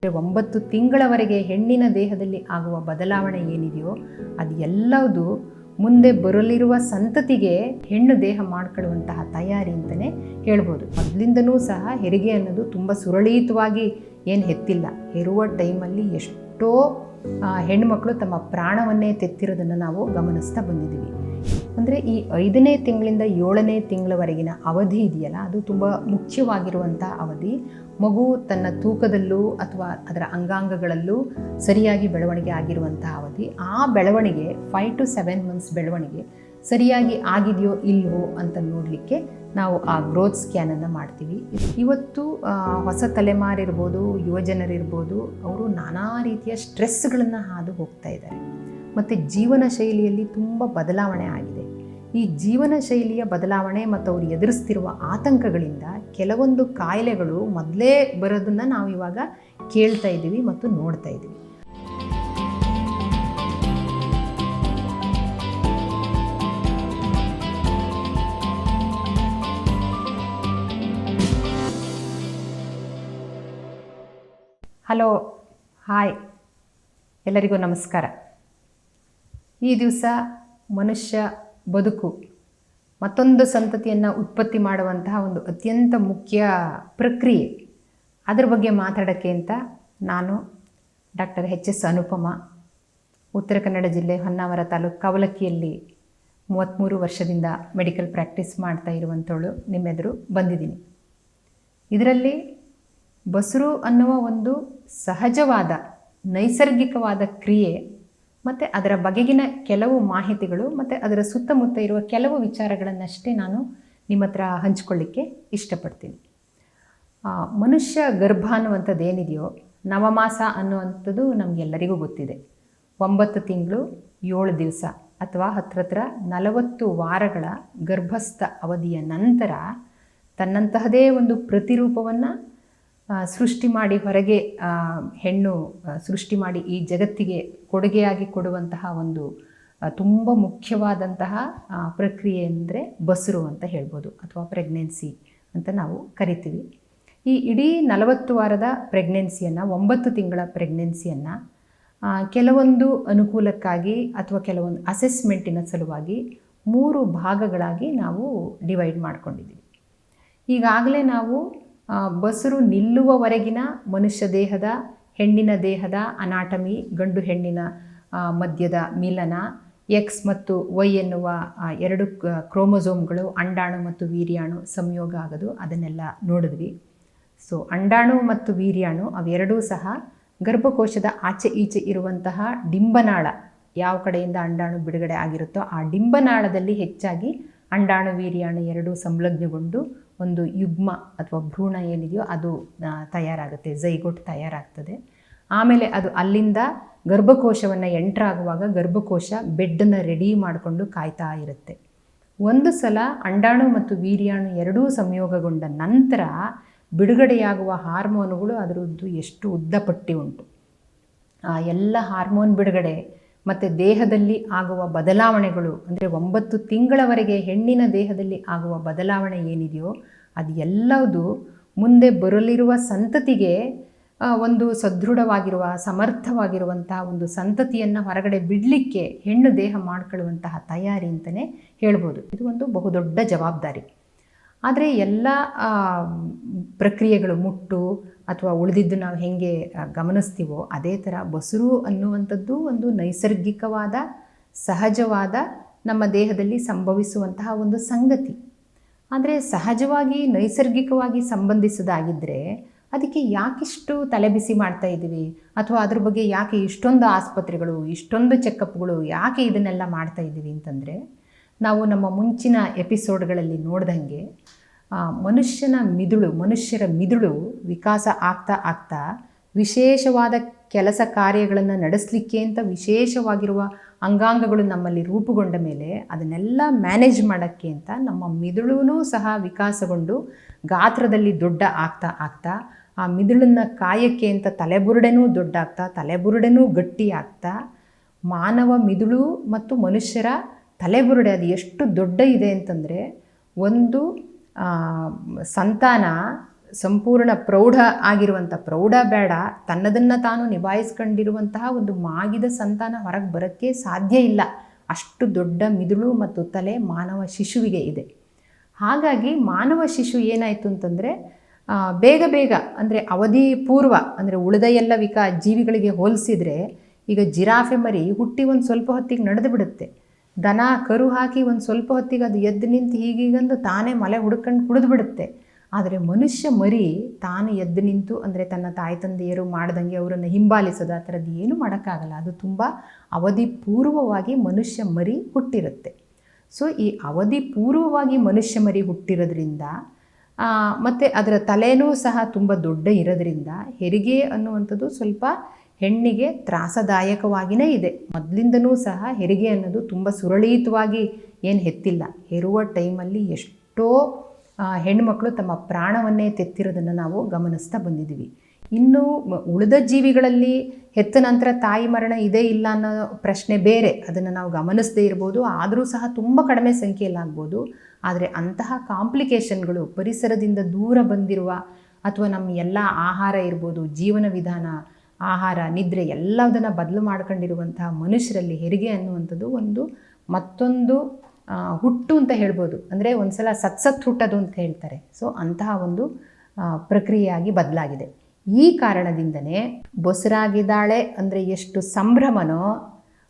9 ತಿಂಗಳವರೆಗೆ ಹೆಣ್ಣಿನ ದೇಹದಲ್ಲಿ ಆಗುವ ಬದಲಾವಣೆ ಏನಿದೆಯೋ ಅದು ಎಲ್ಲವುದು ಮುಂದೆ ಬರಲಿರುವ ಸಂತತಿಗೆ ಹೆಣ್ಣು ದೇಹ ಮಾಡ್ಕೊಳ್ಳುವಂತಹ ತಯಾರಿ ಅಂತಲೇ ಹೇಳ್ಬೋದು. ಮೊದಲಿಂದನೂ ಸಹ ಹೆರಿಗೆ ಅನ್ನೋದು ತುಂಬ ಸುರಳಿತವಾಗಿ ಏನು ಹೆತ್ತಿಲ್ಲ. ಹೆರುವ ಟೈಮಲ್ಲಿ ಎಷ್ಟೋ ಹೆಣ್ಮಕ್ಳು ತಮ್ಮ ಪ್ರಾಣವನ್ನೇ ತೆತ್ತಿರೋದನ್ನು ನಾವು ಗಮನಿಸ್ತಾ ಬಂದಿದ್ದೀವಿ. ಅಂದರೆ ಈ 5ನೇ ತಿಂಗಳಿಂದ 7ನೇ ತಿಂಗಳವರೆಗಿನ ಅವಧಿ ಇದೆಯಲ್ಲ, ಅದು ತುಂಬ ಮುಖ್ಯವಾಗಿರುವಂಥ ಅವಧಿ. ಮಗು ತನ್ನ ತೂಕದಲ್ಲೂ ಅಥವಾ ಅದರ ಅಂಗಾಂಗಗಳಲ್ಲೂ ಸರಿಯಾಗಿ ಬೆಳವಣಿಗೆ ಆಗಿರುವಂಥ ಅವಧಿ. ಆ ಬೆಳವಣಿಗೆ 5 to 7 ಮಂತ್ಸ್ ಬೆಳವಣಿಗೆ ಸರಿಯಾಗಿ ಆಗಿದೆಯೋ ಇಲ್ವೋ ಅಂತ ನೋಡಲಿಕ್ಕೆ ನಾವು ಆ ಗ್ರೋತ್ ಸ್ಕ್ಯಾನನ್ನು ಮಾಡ್ತೀವಿ. ಇವತ್ತು ಹೊಸ ತಲೆಮಾರಿರ್ಬೋದು, ಯುವಜನರಿರ್ಬೋದು, ಅವರು ನಾನಾ ರೀತಿಯ ಸ್ಟ್ರೆಸ್ಗಳನ್ನು ಹಾದು ಹೋಗ್ತಾ ಇದ್ದಾರೆ ಮತ್ತು ಜೀವನ ಶೈಲಿಯಲ್ಲಿ ತುಂಬ ಬದಲಾವಣೆ ಆಗಿದೆ. ಈ ಜೀವನ ಶೈಲಿಯ ಬದಲಾವಣೆ ಮತ್ತು ಅವರು ಎದುರಿಸ್ತಿರುವ ಆತಂಕಗಳಿಂದ ಕೆಲವೊಂದು ಕಾಯಿಲೆಗಳು ಮೊದಲೇ ಬರೋದನ್ನು ನಾವು ಇವಾಗ ಕೇಳ್ತಾ ಇದ್ದೀವಿ ಮತ್ತು ನೋಡ್ತಾ ಇದ್ದೀವಿ. ಹಲೋ, ಹಾಯ್, ಎಲ್ಲರಿಗೂ ನಮಸ್ಕಾರ. ಈ ದಿವಸ ಮನುಷ್ಯ ಬದುಕು ಮತ್ತೊಂದು ಸಂತತಿಯನ್ನು ಉತ್ಪತ್ತಿ ಮಾಡುವಂತಹ ಒಂದು ಅತ್ಯಂತ ಮುಖ್ಯ ಪ್ರಕ್ರಿಯೆ. ಅದರ ಬಗ್ಗೆ ಮಾತಾಡೋಕ್ಕೆ ಅಂತ ನಾನು ಡಾಕ್ಟರ್ ಎಚ್.ಎಸ್. ಅನುಪಮಾ, ಉತ್ತರ ಕನ್ನಡ ಜಿಲ್ಲೆ ಹೊನ್ನಾವರ ತಾಲೂಕು ಕವಲಕ್ಕಿಯಲ್ಲಿ 33 ವರ್ಷದಿಂದ ಮೆಡಿಕಲ್ ಪ್ರಾಕ್ಟೀಸ್ ಮಾಡ್ತಾ ಇರುವಂಥವಳು ನಿಮ್ಮೆದುರು ಬಂದಿದ್ದೀನಿ. ಇದರಲ್ಲಿ ಬಸುರು ಅನ್ನುವ ಒಂದು ಸಹಜವಾದ ನೈಸರ್ಗಿಕವಾದ ಕ್ರಿಯೆ ಮತ್ತು ಅದರ ಬಗೆಗಿನ ಕೆಲವು ಮಾಹಿತಿಗಳು ಮತ್ತು ಅದರ ಸುತ್ತಮುತ್ತ ಇರುವ ಕೆಲವು ವಿಚಾರಗಳನ್ನಷ್ಟೇ ನಾನು ನಿಮ್ಮ ಹತ್ರ ಹಂಚ್ಕೊಳ್ಳಿಕ್ಕೆ ಇಷ್ಟಪಡ್ತೀನಿ. ಮನುಷ್ಯ ಗರ್ಭ ಅನ್ನುವಂಥದ್ದು ಏನಿದೆಯೋ, ನವಮಾಸ ಅನ್ನುವಂಥದ್ದು ನಮಗೆಲ್ಲರಿಗೂ ಗೊತ್ತಿದೆ. 9 ತಿಂಗಳು 7 ದಿವಸ ಅಥವಾ ಹತ್ರ 40 ವಾರಗಳ ಗರ್ಭಸ್ಥ ಅವಧಿಯ ನಂತರ ತನ್ನಂತಹದೇ ಒಂದು ಪ್ರತಿರೂಪವನ್ನು ಸೃಷ್ಟಿ ಮಾಡಿ ಹೊರಗೆ ಹೆಣ್ಣು ಸೃಷ್ಟಿ ಮಾಡಿ ಈ ಜಗತ್ತಿಗೆ ಕೊಡುಗೆಯಾಗಿ ಕೊಡುವಂತಹ ಒಂದು ತುಂಬ ಮುಖ್ಯವಾದಂತಹ ಪ್ರಕ್ರಿಯೆ ಅಂದರೆ ಬಸುರು ಅಂತ ಹೇಳ್ಬೋದು, ಅಥವಾ ಪ್ರೆಗ್ನೆನ್ಸಿ ಅಂತ ನಾವು ಕರಿತೀವಿ. ಈ ಇಡೀ 40 ವಾರದ ಪ್ರೆಗ್ನೆನ್ಸಿಯನ್ನು, 9 ತಿಂಗಳ ಪ್ರೆಗ್ನೆನ್ಸಿಯನ್ನು ಕೆಲವೊಂದು ಅನುಕೂಲಕ್ಕಾಗಿ ಅಥವಾ ಕೆಲವೊಂದು ಅಸೆಸ್ಮೆಂಟಿನ ಸಲುವಾಗಿ 3 ಭಾಗಗಳಾಗಿ ನಾವು ಡಿವೈಡ್ ಮಾಡ್ಕೊಂಡಿದ್ದೀವಿ. ಈಗಾಗಲೇ ನಾವು ಬಸುರು ನಿಲ್ಲುವವರೆಗಿನ ಮನುಷ್ಯ ದೇಹದ, ಹೆಣ್ಣಿನ ದೇಹದ ಅನಾಟಮಿ, ಗಂಡು ಹೆಣ್ಣಿನ ಮಧ್ಯದ ಮಿಲನ, ಎಕ್ಸ್ ಮತ್ತು ವೈ ಎನ್ನುವ 2 ಕ್ರೋಮೋಸೋಮ್ಗಳು, ಅಂಡಾಣು ಮತ್ತು ವೀರ್ಯಾಣು ಸಂಯೋಗ ಆಗೋದು, ಅದನ್ನೆಲ್ಲ ನೋಡಿದ್ವಿ. ಸೊ ಅಂಡಾಣು ಮತ್ತು ವೀರ್ಯಾಣು ಅವೆರಡೂ ಸಹ ಗರ್ಭಕೋಶದ ಆಚೆ ಈಚೆ ಇರುವಂತಹ ಡಿಂಬನಾಳ, ಯಾವ ಕಡೆಯಿಂದ ಅಂಡಾಣು ಬಿಡುಗಡೆ ಆಗಿರುತ್ತೋ ಆ ಡಿಂಬನಾಳದಲ್ಲಿ ಹೆಚ್ಚಾಗಿ ಅಂಡಾಣು ವೀರ್ಯಾಣು ಎರಡೂ ಸಂಲಗ್ನಗೊಂಡು ಒಂದು ಯುಗ್ಮ ಅಥವಾ ಭ್ರೂಣ ಏನಿದೆಯೋ ಅದು ತಯಾರಾಗುತ್ತೆ, ಝೈಗೋಟ್ ತಯಾರಾಗ್ತದೆ. ಆಮೇಲೆ ಅದು ಅಲ್ಲಿಂದ ಗರ್ಭಕೋಶವನ್ನು ಎಂಟ್ರಾಗುವಾಗ ಗರ್ಭಕೋಶ ಬೆಡ್ಡನ್ನು ರೆಡಿ ಮಾಡಿಕೊಂಡು ಕಾಯ್ತಾ ಇರುತ್ತೆ. ಒಂದು ಸಲ ಅಂಡಾಣು ಮತ್ತು ವೀರ್ಯಾಣು ಎರಡೂ ಸಂಯೋಗಗೊಂಡ ನಂತರ ಬಿಡುಗಡೆಯಾಗುವ ಹಾರ್ಮೋನುಗಳು ಅದರದ್ದು ಎಷ್ಟು ಉದ್ದಪಟ್ಟಿ ಉಂಟು. ಎಲ್ಲ ಹಾರ್ಮೋನ್ ಬಿಡುಗಡೆ ಮತ್ತು ದೇಹದಲ್ಲಿ ಆಗುವ ಬದಲಾವಣೆಗಳು, ಅಂದರೆ 9 ತಿಂಗಳವರೆಗೆ ಹೆಣ್ಣಿನ ದೇಹದಲ್ಲಿ ಆಗುವ ಬದಲಾವಣೆ ಏನಿದೆಯೋ ಅದು ಎಲ್ಲವುದು ಮುಂದೆ ಬರಲಿರುವ ಸಂತತಿಗೆ ಒಂದು ಸದೃಢವಾಗಿರುವ, ಸಮರ್ಥವಾಗಿರುವಂತಹ ಒಂದು ಸಂತತಿಯನ್ನು ಹೊರಗಡೆ ಬಿಡಲಿಕ್ಕೆ ಹೆಣ್ಣು ದೇಹ ಮಾಡ್ಕೊಳ್ಳುವಂತಹ ತಯಾರಿ ಅಂತಲೇ ಹೇಳ್ಬೋದು. ಇದು ಒಂದು ಬಹುದೊಡ್ಡ ಜವಾಬ್ದಾರಿ. ಆದರೆ ಎಲ್ಲ ಪ್ರಕ್ರಿಯೆಗಳು, ಮುಟ್ಟು ಅಥವಾ ಉಳಿದಿದ್ದು ನಾವು ಹೇಗೆ ಗಮನಿಸ್ತೀವೋ ಅದೇ ಥರ ಬಸುರು ಅನ್ನುವಂಥದ್ದು ಒಂದು ನೈಸರ್ಗಿಕವಾದ, ಸಹಜವಾದ ನಮ್ಮ ದೇಹದಲ್ಲಿ ಸಂಭವಿಸುವಂತಹ ಒಂದು ಸಂಗತಿ. ಆದರೆ ಸಹಜವಾಗಿ ನೈಸರ್ಗಿಕವಾಗಿ ಸಂಬಂಧಿಸೋದಾಗಿದ್ದರೆ ಅದಕ್ಕೆ ಯಾಕಿಷ್ಟು ತಲೆಬಿಸಿ ಮಾಡ್ತಾ ಇದ್ದೀವಿ, ಅಥವಾ ಅದ್ರ ಬಗ್ಗೆ ಯಾಕೆ ಇಷ್ಟೊಂದು ಆಸ್ಪತ್ರೆಗಳು, ಇಷ್ಟೊಂದು ಚೆಕಪ್ಗಳು, ಯಾಕೆ ಇದನ್ನೆಲ್ಲ ಮಾಡ್ತಾ ಇದ್ದೀವಿ ಅಂತಂದರೆ, ನಾವು ನಮ್ಮ ಮುಂಚಿನ ಎಪಿಸೋಡ್ಗಳಲ್ಲಿ ನೋಡ್ದಂಗೆ ಮನುಷ್ಯರ ಮಿದುಳು ವಿಕಾಸ ಆಗ್ತಾ ವಿಶೇಷವಾದ ಕೆಲಸ ಕಾರ್ಯಗಳನ್ನು ನಡೆಸಲಿಕ್ಕೆ ಅಂತ ವಿಶೇಷವಾಗಿರುವ ಅಂಗಾಂಗಗಳು ನಮ್ಮಲ್ಲಿ ರೂಪುಗೊಂಡ ಮೇಲೆ ಅದನ್ನೆಲ್ಲ ಮ್ಯಾನೇಜ್ ಮಾಡೋಕ್ಕೆ ಅಂತ ನಮ್ಮ ಮಿದುಳೂ ಸಹ ವಿಕಾಸಗೊಂಡು ಗಾತ್ರದಲ್ಲಿ ದೊಡ್ಡ ಆಗ್ತಾ ಆ ಮಿದುಳನ್ನು ಕಾಯಕ್ಕೆ ಅಂತ ತಲೆಬುರುಡೆನೂ ದೊಡ್ಡಾಗ್ತಾ, ತಲೆಬುರುಡೆನೂ ಗಟ್ಟಿ ಆಗ್ತಾ, ಮಾನವ ಮಿದುಳು ಮತ್ತು ಮನುಷ್ಯರ ತಲೆಬುರುಡೆ ಅದು ಎಷ್ಟು ದೊಡ್ಡ ಇದೆ ಅಂತಂದರೆ, ಒಂದು ಸಂತಾನ ಸಂಪೂರ್ಣ ಪ್ರೌಢ ಆಗಿರುವಂಥ, ಪ್ರೌಢ ಬೇಡ, ತನ್ನದನ್ನು ತಾನು ನಿಭಾಯಿಸ್ಕೊಂಡಿರುವಂತಹ ಒಂದು ಮಾಗಿದ ಸಂತಾನ ಹೊರಗೆ ಬರೋಕ್ಕೆ ಸಾಧ್ಯ ಇಲ್ಲ. ಅಷ್ಟು ದೊಡ್ಡ ಮಿದುಳು ಮತ್ತು ತಲೆ ಮಾನವ ಶಿಶುವಿಗೆ ಇದೆ. ಹಾಗಾಗಿ ಮಾನವ ಶಿಶು ಏನಾಯಿತು ಅಂತಂದರೆ ಬೇಗ ಬೇಗ ಅಂದರೆ ಅವಧಿ ಪೂರ್ವ, ಅಂದರೆ ಉಳಿದ ಎಲ್ಲ ಜೀವಿಗಳಿಗೆ ಹೋಲಿಸಿದರೆ ಈಗ ಜಿರಾಫೆ ಮರಿ ಹುಟ್ಟಿ ಒಂದು ಸ್ವಲ್ಪ ಹೊತ್ತಿಗೆ ನಡೆದು ಬಿಡುತ್ತೆ. ದನ ಕರು ಹಾಕಿ ಒಂದು ಸ್ವಲ್ಪ ಹೊತ್ತಿಗೆ ಅದು ಎದ್ದು ನಿಂತು ಹೀಗೀಗಂದು ತಾನೇ ಮಲೆ ಹುಡ್ಕೊಂಡು ಕುಡಿದು ಬಿಡುತ್ತೆ. ಆದರೆ ಮನುಷ್ಯ ಮರಿ ತಾನು ಎದ್ದು ನಿಂತು, ಅಂದರೆ ತನ್ನ ತಾಯಿ ತಂದೆಯರು ಮಾಡ್ದಂಗೆ ಅವರನ್ನು ಹಿಂಬಾಲಿಸೋದು ಆ ಥರದ್ದು ಏನೂ ಮಾಡೋಕ್ಕಾಗಲ್ಲ. ಅದು ತುಂಬ ಅವಧಿ ಪೂರ್ವವಾಗಿ ಮನುಷ್ಯ ಮರಿ ಹುಟ್ಟಿರುತ್ತೆ. ಸೊ ಈ ಅವಧಿ ಪೂರ್ವವಾಗಿ ಮನುಷ್ಯ ಮರಿ ಹುಟ್ಟಿರೋದ್ರಿಂದ ಮತ್ತು ಅದರ ತಲೆನೂ ಸಹ ತುಂಬ ದೊಡ್ಡ ಇರೋದ್ರಿಂದ ಹೆರಿಗೆ ಅನ್ನುವಂಥದ್ದು ಸ್ವಲ್ಪ ಹೆಣ್ಣಿಗೆ ತ್ರಾಸದಾಯಕವಾಗಿಯೇ ಇದೆ. ಮೊದಲಿಂದನೂ ಸಹ ಹೆರಿಗೆ ಅನ್ನೋದು ತುಂಬ ಸುರಳಿತವಾಗಿ ಏನು ಹೆತ್ತಿಲ್ಲ. ಹೆರುವ ಟೈಮಲ್ಲಿ ಎಷ್ಟೋ ಹೆಣ್ಣುಮಕ್ಕಳು ತಮ್ಮ ಪ್ರಾಣವನ್ನೇ ತೆತ್ತಿರೋದನ್ನು ನಾವು ಗಮನಿಸ್ತಾ ಬಂದಿದ್ದೀವಿ. ಇನ್ನು ಉಳಿದ ಜೀವಿಗಳಲ್ಲಿ ಹೆತ್ತ ನಂತರ ತಾಯಿ ಮರಣ ಇದೆ ಇಲ್ಲ ಅನ್ನೋ ಪ್ರಶ್ನೆ ಬೇರೆ, ಅದನ್ನು ನಾವು ಗಮನಿಸದೇ ಇರ್ಬೋದು, ಆದರೂ ಸಹ ತುಂಬ ಕಡಿಮೆ ಸಂಖ್ಯೆಯಲ್ಲಾಗ್ಬೋದು. ಆದರೆ ಅಂತಹ ಕಾಂಪ್ಲಿಕೇಶನ್ಗಳು ಪರಿಸರದಿಂದ ದೂರ ಬಂದಿರುವ ಅಥವಾ ನಮ್ಮ ಎಲ್ಲ ಆಹಾರ ಇರ್ಬೋದು, ಜೀವನ ವಿಧಾನ, ಆಹಾರ, ನಿದ್ರೆ ಎಲ್ಲದನ್ನು ಬದಲು ಮಾಡ್ಕೊಂಡಿರುವಂತಹ ಮನುಷ್ಯರಲ್ಲಿ ಹೆರಿಗೆ ಅನ್ನುವಂಥದ್ದು ಒಂದು ಮತ್ತೊಂದು ಹುಟ್ಟು ಅಂತ ಹೇಳ್ಬೋದು. ಅಂದರೆ ಒಂದು ಸಲ ಸತ್ಸತ್ ಹುಟ್ಟೋದು ಅಂತ ಹೇಳ್ತಾರೆ. ಸೊ ಅಂತಹ ಒಂದು ಪ್ರಕ್ರಿಯೆಯಾಗಿ ಬದಲಾಗಿದೆ. ಈ ಕಾರಣದಿಂದನೇ ಬೊಸರಾಗಿದ್ದಾಳೆ ಅಂದರೆ ಎಷ್ಟು ಸಂಭ್ರಮನೋ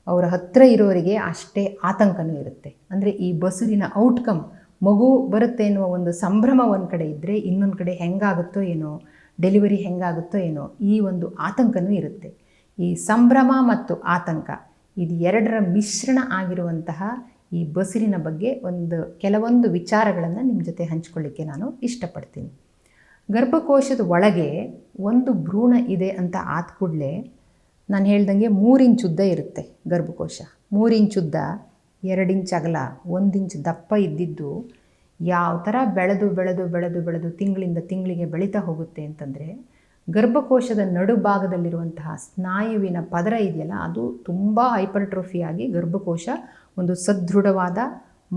ಅವರ ಹತ್ತಿರ ಇರೋರಿಗೆ ಅಷ್ಟೇ ಆತಂಕನೂ ಇರುತ್ತೆ. ಅಂದರೆ ಈ ಬಸುರಿನ ಔಟ್ಕಮ್ ಮಗು ಬರುತ್ತೆ ಎನ್ನುವ ಒಂದು ಸಂಭ್ರಮ ಒಂದು ಕಡೆ ಇದ್ದರೆ, ಇನ್ನೊಂದು ಕಡೆ ಹೆಂಗಾಗುತ್ತೋ ಏನೋ, ಡೆಲಿವರಿ ಹೆಂಗಾಗುತ್ತೋ ಏನೋ, ಈ ಒಂದು ಆತಂಕನೂ ಇರುತ್ತೆ. ಈ ಸಂಭ್ರಮ ಮತ್ತು ಆತಂಕ ಇದು ಎರಡರ ಮಿಶ್ರಣ ಆಗಿರುವಂತಹ ಈ ಬಸುರಿನ ಬಗ್ಗೆ ಕೆಲವೊಂದು ವಿಚಾರಗಳನ್ನು ನಿಮ್ಮ ಜೊತೆ ಹಂಚ್ಕೊಳ್ಳಿಕ್ಕೆ ನಾನು ಇಷ್ಟಪಡ್ತೀನಿ. ಗರ್ಭಕೋಶದ ಒಳಗೆ ಒಂದು ಭ್ರೂಣ ಇದೆ ಅಂತ ಆದ ಕೂಡಲೇ ನಾನು ಹೇಳ್ದಂಗೆ 3 ಇಂಚ್ ಉದ್ದ ಇರುತ್ತೆ ಗರ್ಭಕೋಶ. 3 ಇಂಚ್ ಉದ್ದ, 2 ಇಂಚ್ ಅಗಲ, 1 ಇಂಚ್ ದಪ್ಪ ಇದ್ದಿದ್ದು ಯಾವ ಥರ ಬೆಳೆದು ಬೆಳೆದು ಬೆಳೆದು ಬೆಳೆದು ತಿಂಗಳಿಂದ ತಿಂಗಳಿಗೆ ಬೆಳೀತಾ ಹೋಗುತ್ತೆ ಅಂತಂದರೆ, ಗರ್ಭಕೋಶದ ನಡುಭಾಗದಲ್ಲಿರುವಂತಹ ಸ್ನಾಯುವಿನ ಪದರ ಇದೆಯಲ್ಲ, ಅದು ತುಂಬ ಹೈಪರ್ಟ್ರೋಫಿಯಾಗಿ ಗರ್ಭಕೋಶ ಒಂದು ಸದೃಢವಾದ,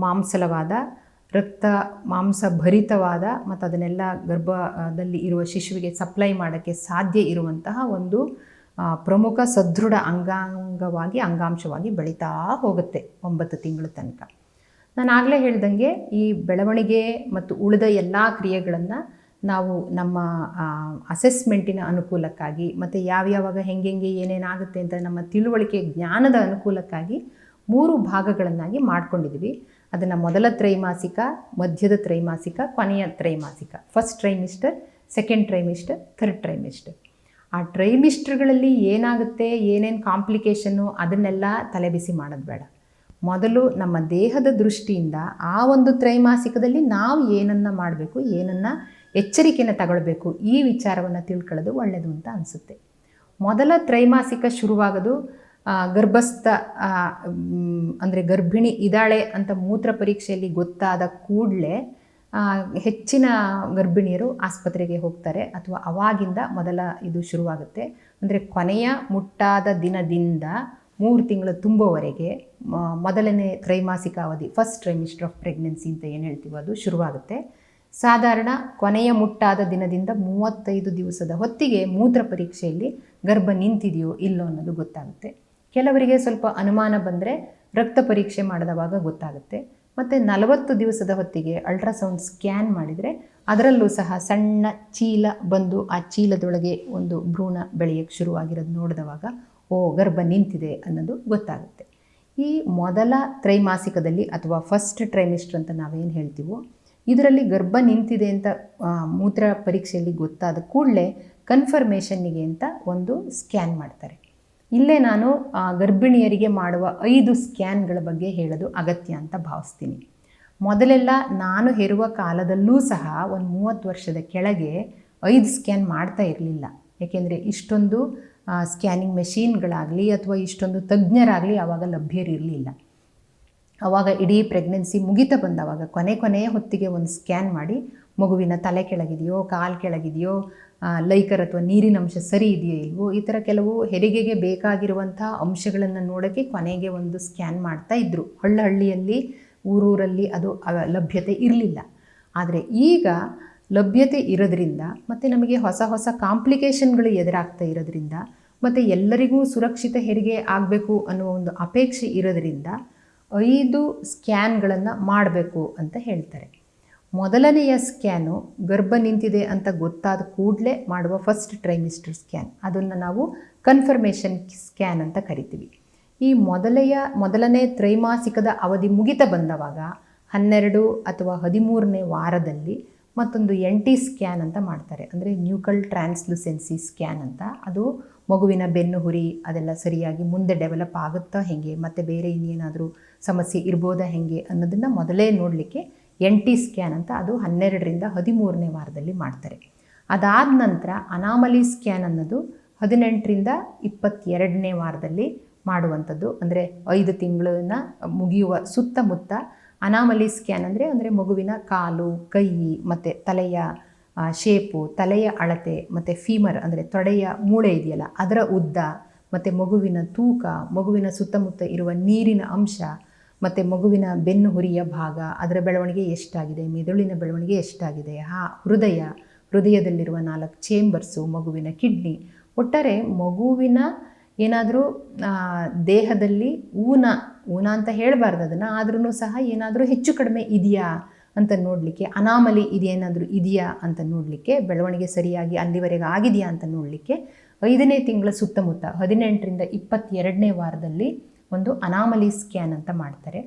ಮಾಂಸಲವಾದ, ರಕ್ತ ಮಾಂಸ ಭರಿತವಾದ ಮತ್ತು ಅದನ್ನೆಲ್ಲ ಗರ್ಭದಲ್ಲಿ ಇರುವ ಶಿಶುವಿಗೆ ಸಪ್ಲೈ ಮಾಡೋಕ್ಕೆ ಸಾಧ್ಯ ಇರುವಂತಹ ಒಂದು ಪ್ರಮುಖ ಸದೃಢ ಅಂಗಾಂಶವಾಗಿ ಬೆಳೀತಾ ಹೋಗುತ್ತೆ 9 ತಿಂಗಳ ತನಕ. ನಾನು ಆಗಲೇ ಹೇಳ್ದಂಗೆ ಈ ಬೆಳವಣಿಗೆ ಮತ್ತು ಉಳಿದ ಎಲ್ಲ ಕ್ರಿಯೆಗಳನ್ನು ನಾವು ನಮ್ಮ ಅಸೆಸ್ಮೆಂಟಿನ ಅನುಕೂಲಕ್ಕಾಗಿ ಮತ್ತು ಯಾವ್ಯಾವಾಗ ಹೆಂಗೆ ಏನೇನಾಗುತ್ತೆ ಅಂತ ನಮ್ಮ ತಿಳುವಳಿಕೆ ಜ್ಞಾನದ ಅನುಕೂಲಕ್ಕಾಗಿ 3 ಭಾಗಗಳನ್ನಾಗಿ ಮಾಡ್ಕೊಂಡಿದ್ದೀವಿ. ಅದನ್ನು ಮೊದಲ ತ್ರೈಮಾಸಿಕ, ಮಧ್ಯದ ತ್ರೈಮಾಸಿಕ, ಕೊನೆಯ ತ್ರೈಮಾಸಿಕ, first trimester, second trimester, third trimester. ಆ ಟ್ರೈಮಿಸ್ಟರ್ಗಳಲ್ಲಿ ಏನಾಗುತ್ತೆ, ಏನೇನು ಕಾಂಪ್ಲಿಕೇಶನ್ನು ಅದನ್ನೆಲ್ಲ ತಲೆಬಿಸಿ ಮಾಡೋದು ಬೇಡ. ಮೊದಲು ನಮ್ಮ ದೇಹದ ದೃಷ್ಟಿಯಿಂದ ಆ ಒಂದು ತ್ರೈಮಾಸಿಕದಲ್ಲಿ ನಾವು ಏನನ್ನು ಮಾಡಬೇಕು, ಏನನ್ನು ಎಚ್ಚರಿಕೆಯನ್ನು ತಗೊಳ್ಬೇಕು, ಈ ವಿಚಾರವನ್ನು ತಿಳ್ಕೊಳ್ಳೋದು ಒಳ್ಳೆಯದು ಅಂತ ಅನಿಸುತ್ತೆ. ಮೊದಲ ತ್ರೈಮಾಸಿಕ ಶುರುವಾಗೋದು ಗರ್ಭಸ್ಥ ಅಂದರೆ ಗರ್ಭಿಣಿ ಇದ್ದಾಳೆ ಅಂತ ಮೂತ್ರ ಪರೀಕ್ಷೆಯಲ್ಲಿ ಗೊತ್ತಾದ ಕೂಡಲೇ ಹೆಚ್ಚಿನ ಗರ್ಭಿಣಿಯರು ಆಸ್ಪತ್ರೆಗೆ ಹೋಗ್ತಾರೆ, ಅಥವಾ ಅವಾಗಿಂದ ಮೊದಲ ಇದು ಶುರುವಾಗುತ್ತೆ. ಅಂದರೆ ಕೊನೆಯ ಮುಟ್ಟಾದ ದಿನದಿಂದ 3 ತಿಂಗಳು ತುಂಬುವವರೆಗೆ ಮೊದಲನೇ ತ್ರೈಮಾಸಿಕ ಅವಧಿ, ಫಸ್ಟ್ ಟ್ರೈಮಿಸ್ಟರ್ ಆಫ್ ಪ್ರೆಗ್ನೆನ್ಸಿ ಅಂತ ಏನು ಹೇಳ್ತೀವೋ ಅದು ಶುರುವಾಗುತ್ತೆ. ಸಾಧಾರಣ ಕೊನೆಯ ಮುಟ್ಟಾದ ದಿನದಿಂದ 35 ದಿವಸದ ಹೊತ್ತಿಗೆ ಮೂತ್ರ ಪರೀಕ್ಷೆಯಲ್ಲಿ ಗರ್ಭ ನಿಂತಿದೆಯೋ ಇಲ್ಲೋ ಅನ್ನೋದು ಗೊತ್ತಾಗುತ್ತೆ. ಕೆಲವರಿಗೆ ಸ್ವಲ್ಪ ಅನುಮಾನ ಬಂದರೆ ರಕ್ತ ಪರೀಕ್ಷೆ ಮಾಡಿದವಾಗ ಗೊತ್ತಾಗುತ್ತೆ. ಮತ್ತು 40 ದಿವಸದ ಹೊತ್ತಿಗೆ ಅಲ್ಟ್ರಾಸೌಂಡ್ ಸ್ಕ್ಯಾನ್ ಮಾಡಿದರೆ ಅದರಲ್ಲೂ ಸಹ ಸಣ್ಣ ಚೀಲ ಬಂದು ಆ ಚೀಲದೊಳಗೆ ಒಂದು ಭ್ರೂಣ ಬೆಳೆಯೋಕ್ಕೆ ಶುರುವಾಗಿರೋದು ನೋಡಿದವಾಗ ಗರ್ಭ ನಿಂತಿದೆ ಅನ್ನೋದು ಗೊತ್ತಾಗುತ್ತೆ. ಈ ಮೊದಲ ತ್ರೈಮಾಸಿಕದಲ್ಲಿ ಅಥವಾ ಫಸ್ಟ್ ಟ್ರೈಮಿಸ್ಟರ್ ಅಂತ ನಾವೇನು ಹೇಳ್ತೀವೋ ಇದರಲ್ಲಿ ಗರ್ಭ ನಿಂತಿದೆ ಅಂತ ಮೂತ್ರ ಪರೀಕ್ಷೆಯಲ್ಲಿ ಗೊತ್ತಾದ ಕೂಡಲೇ ಕನ್ಫರ್ಮೇಷನ್ನಿಗೆ ಅಂತ ಒಂದು ಸ್ಕ್ಯಾನ್ ಮಾಡ್ತಾರೆ. ಇಲ್ಲೇ ನಾನು ಗರ್ಭಿಣಿಯರಿಗೆ ಮಾಡುವ 5 ಸ್ಕ್ಯಾನ್ಗಳ ಬಗ್ಗೆ ಹೇಳೋದು ಅಗತ್ಯ ಅಂತ ಭಾವಿಸ್ತೀನಿ. ಮೊದಲೆಲ್ಲ ನಾನು ಹೆರುವ ಕಾಲದಲ್ಲೂ ಸಹ ಒಂದು 30 ವರ್ಷದ ಕೆಳಗೆ 5 ಸ್ಕ್ಯಾನ್ ಮಾಡ್ತಾ ಇರಲಿಲ್ಲ. ಏಕೆಂದರೆ ಇಷ್ಟೊಂದು ಸ್ಕ್ಯಾನಿಂಗ್ ಮೆಷೀನ್ಗಳಾಗಲಿ ಅಥವಾ ಇಷ್ಟೊಂದು ತಜ್ಞರಾಗಲಿ ಆವಾಗ ಲಭ್ಯರಿರಲಿಲ್ಲ. ಆವಾಗ ಇಡೀ ಪ್ರೆಗ್ನೆನ್ಸಿ ಮುಗಿತಾ ಬಂದವಾಗ ಕೊನೆಯ ಹೊತ್ತಿಗೆ ಒಂದು ಸ್ಕ್ಯಾನ್ ಮಾಡಿ ಮಗುವಿನ ತಲೆ ಕೆಳಗಿದೆಯೋ, ಕಾಲು ಕೆಳಗಿದೆಯೋ, ಲೈಕರ್ ಅಥವಾ ನೀರಿನ ಅಂಶ ಸರಿ ಇದೆಯೋ ಇಲ್ವೋ, ಈ ಥರ ಕೆಲವು ಹೆರಿಗೆಗೆ ಬೇಕಾಗಿರುವಂಥ ಅಂಶಗಳನ್ನು ನೋಡೋಕ್ಕೆ ಕೊನೆಗೆ ಒಂದು ಸ್ಕ್ಯಾನ್ ಮಾಡ್ತಾ ಇದ್ದರು. ಹಳ್ಳಿಯಲ್ಲಿ ಊರಲ್ಲಿ ಅದು ಲಭ್ಯತೆ ಇರಲಿಲ್ಲ. ಆದರೆ ಈಗ ಲಭ್ಯತೆ ಇರೋದ್ರಿಂದ ಮತ್ತು ನಮಗೆ ಹೊಸ ಹೊಸ ಕಾಂಪ್ಲಿಕೇಶನ್ಗಳು ಎದುರಾಗ್ತಾ ಇರೋದ್ರಿಂದ ಮತ್ತು ಎಲ್ಲರಿಗೂ ಸುರಕ್ಷಿತ ಹೆರಿಗೆ ಆಗಬೇಕು ಅನ್ನುವ ಒಂದು ಅಪೇಕ್ಷೆ ಇರೋದ್ರಿಂದ 5 ಸ್ಕ್ಯಾನ್ಗಳನ್ನು ಮಾಡಬೇಕು ಅಂತ ಹೇಳ್ತಾರೆ. ಮೊದಲನೆಯ ಸ್ಕ್ಯಾನು ಗರ್ಭ ನಿಂತಿದೆ ಅಂತ ಗೊತ್ತಾದ ಕೂಡಲೇ ಮಾಡುವ ಫಸ್ಟ್ ಟ್ರೈಮಿಸ್ಟರ್ ಸ್ಕ್ಯಾನ್, ಅದನ್ನು ನಾವು ಕನ್ಫರ್ಮೇಷನ್ ಸ್ಕ್ಯಾನ್ ಅಂತ ಕರಿತೀವಿ. ಈ ಮೊದಲನೇ ತ್ರೈಮಾಸಿಕದ ಅವಧಿ ಮುಗಿತಾ ಬಂದವಾಗ 12 ಅಥವಾ 13ನೇ ವಾರದಲ್ಲಿ ಮತ್ತೊಂದು NT ಸ್ಕ್ಯಾನ್ ಅಂತ ಮಾಡ್ತಾರೆ. ಅಂದರೆ ನ್ಯೂಕಲ್ ಟ್ರಾನ್ಸ್ಲೂಸೆನ್ಸಿ ಸ್ಕ್ಯಾನ್ ಅಂತ. ಅದು ಮಗುವಿನ ಬೆನ್ನು ಹುರಿ ಅದೆಲ್ಲ ಸರಿಯಾಗಿ ಮುಂದೆ ಡೆವಲಪ್ ಆಗುತ್ತಾ ಹೇಗೆ, ಮತ್ತು ಬೇರೆ ಇನ್ನೇನಾದರೂ ಸಮಸ್ಯೆ ಇರ್ಬೋದಾ ಹೇಗೆ ಅನ್ನೋದನ್ನು ಮೊದಲೇ ನೋಡಲಿಕ್ಕೆ NT ಸ್ಕ್ಯಾನ್ ಅಂತ, ಅದು 12ರಿಂದ 13ನೇ ವಾರದಲ್ಲಿ ಮಾಡ್ತಾರೆ. ಅದಾದ ನಂತರ ಅನಾಮಲಿ ಸ್ಕ್ಯಾನ್ ಅನ್ನೋದು 18ರಿಂದ 22ನೇ ವಾರದಲ್ಲಿ ಮಾಡುವಂಥದ್ದು. ಅಂದರೆ 5 ತಿಂಗಳನ್ನ ಮುಗಿಯುವ ಸುತ್ತಮುತ್ತ ಅನಾಮಲಿ ಸ್ಕ್ಯಾನ್ ಅಂದರೆ ಮಗುವಿನ ಕಾಲು, ಕೈ ಮತ್ತು ತಲೆಯ ಶೇಪು, ತಲೆಯ ಅಳತೆ, ಮತ್ತು ಫೀಮರ್ ಅಂದರೆ ತೊಡೆಯ ಮೂಳೆ ಇದೆಯಲ್ಲ ಅದರ ಉದ್ದ, ಮತ್ತು ಮಗುವಿನ ತೂಕ, ಮಗುವಿನ ಸುತ್ತಮುತ್ತ ಇರುವ ನೀರಿನ ಅಂಶ, ಮತ್ತು ಮಗುವಿನ ಬೆನ್ನು ಹುರಿಯ ಭಾಗ ಅದರ ಬೆಳವಣಿಗೆ ಎಷ್ಟಾಗಿದೆ, ಮೆದುಳಿನ ಬೆಳವಣಿಗೆ ಎಷ್ಟಾಗಿದೆ, ಹೃದಯದಲ್ಲಿರುವ 4 ಚೇಂಬರ್ಸು, ಮಗುವಿನ ಕಿಡ್ನಿ, ಒಟ್ಟಾರೆ ಮಗುವಿನ ಏನಾದರೂ ದೇಹದಲ್ಲಿ ಊನ ಅಂತ ಹೇಳಬಾರ್ದು ಅದನ್ನು, ಆದ್ರೂ ಸಹ ಏನಾದರೂ ಹೆಚ್ಚು ಕಡಿಮೆ ಇದೆಯಾ ಅಂತ ನೋಡಲಿಕ್ಕೆ, ಅನಾಮಲಿ ಇದೇನಾದರೂ ಇದೆಯಾ ಅಂತ ನೋಡಲಿಕ್ಕೆ, ಬೆಳವಣಿಗೆ ಸರಿಯಾಗಿ ಅಲ್ಲಿವರೆಗೆ ಆಗಿದೆಯಾ ಅಂತ ನೋಡಲಿಕ್ಕೆ 5ನೇ ತಿಂಗಳ ಸುತ್ತಮುತ್ತ 18ರಿಂದ 22ನೇ ವಾರದಲ್ಲಿ ಒಂದು ಅನಾಮಲಿ ಸ್ಕ್ಯಾನ್ ಅಂತ ಮಾಡ್ತಾರೆ.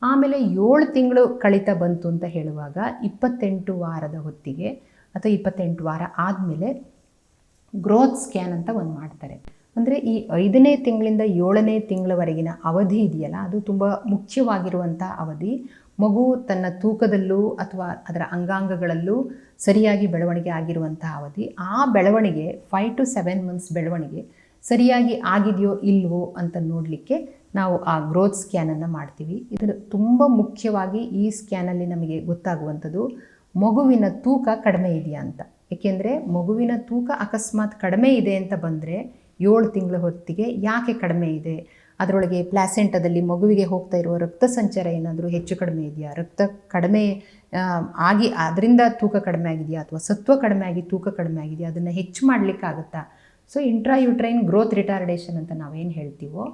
ಆಮೇಲೆ 7 ತಿಂಗಳು ಕಳೀತಾ ಬಂತು ಅಂತ ಹೇಳುವಾಗ 28 ವಾರದ ಹೊತ್ತಿಗೆ ಅಥವಾ 28 ವಾರ ಆದಮೇಲೆ ಗ್ರೋತ್ ಸ್ಕ್ಯಾನ್ ಅಂತ ಒಂದು ಮಾಡ್ತಾರೆ. ಅಂದರೆ ಈ 5ನೇ ತಿಂಗಳಿಂದ 7ನೇ ತಿಂಗಳವರೆಗಿನ ಅವಧಿ ಇದೆಯಲ್ಲ, ಅದು ತುಂಬ ಮುಖ್ಯವಾಗಿರುವಂಥ ಅವಧಿ. ಮಗು ತನ್ನ ತೂಕದಲ್ಲೂ ಅಥವಾ ಅದರ ಅಂಗಾಂಗಗಳಲ್ಲೂ ಸರಿಯಾಗಿ ಬೆಳವಣಿಗೆ ಆಗಿರುವಂಥ ಅವಧಿ. ಆ ಬೆಳವಣಿಗೆ 5 to 7 months ಬೆಳವಣಿಗೆ ಸರಿಯಾಗಿ ಆಗಿದೆಯೋ ಇಲ್ವೋ ಅಂತ ನೋಡಲಿಕ್ಕೆ ನಾವು ಆ ಗ್ರೋತ್ ಸ್ಕ್ಯಾನನ್ನು ಮಾಡ್ತೀವಿ. ಇದು ತುಂಬ ಮುಖ್ಯವಾಗಿ ಈ ಸ್ಕ್ಯಾನಲ್ಲಿ ನಮಗೆ ಗೊತ್ತಾಗುವಂಥದ್ದು ಮಗುವಿನ ತೂಕ ಕಡಿಮೆ ಇದೆಯಾ ಅಂತ. ಏಕೆಂದರೆ ಮಗುವಿನ ತೂಕ ಅಕಸ್ಮಾತ್ ಕಡಿಮೆ ಇದೆ ಅಂತ ಬಂದರೆ 7 ತಿಂಗಳ ಹೊತ್ತಿಗೆ ಯಾಕೆ ಕಡಿಮೆ ಇದೆ, ಅದರೊಳಗೆ ಪ್ಲಾಸೆಂಟದಲ್ಲಿ ಮಗುವಿಗೆ ಹೋಗ್ತಾ ಇರುವ ರಕ್ತ ಸಂಚಾರ ಏನಾದರೂ ಹೆಚ್ಚು ಕಡಿಮೆ ಇದೆಯಾ, ರಕ್ತ ಕಡಿಮೆ ಆಗಿ ಅದರಿಂದ ತೂಕ ಕಡಿಮೆ ಆಗಿದೆಯಾ, ಅಥವಾ ಸತ್ವ ಕಡಿಮೆ ಆಗಿ ತೂಕ ಕಡಿಮೆ ಆಗಿದೆಯಾ, ಅದನ್ನು ಹೆಚ್ಚು ಮಾಡಲಿಕ್ಕಾಗುತ್ತಾ. ಸೊ ಇಂಟ್ರಾಯೂಟ್ರೈನ್ ಗ್ರೋತ್ ರಿಟಾರ್ಡೇಷನ್ ಅಂತ ನಾವೇನು ಹೇಳ್ತೀವೋ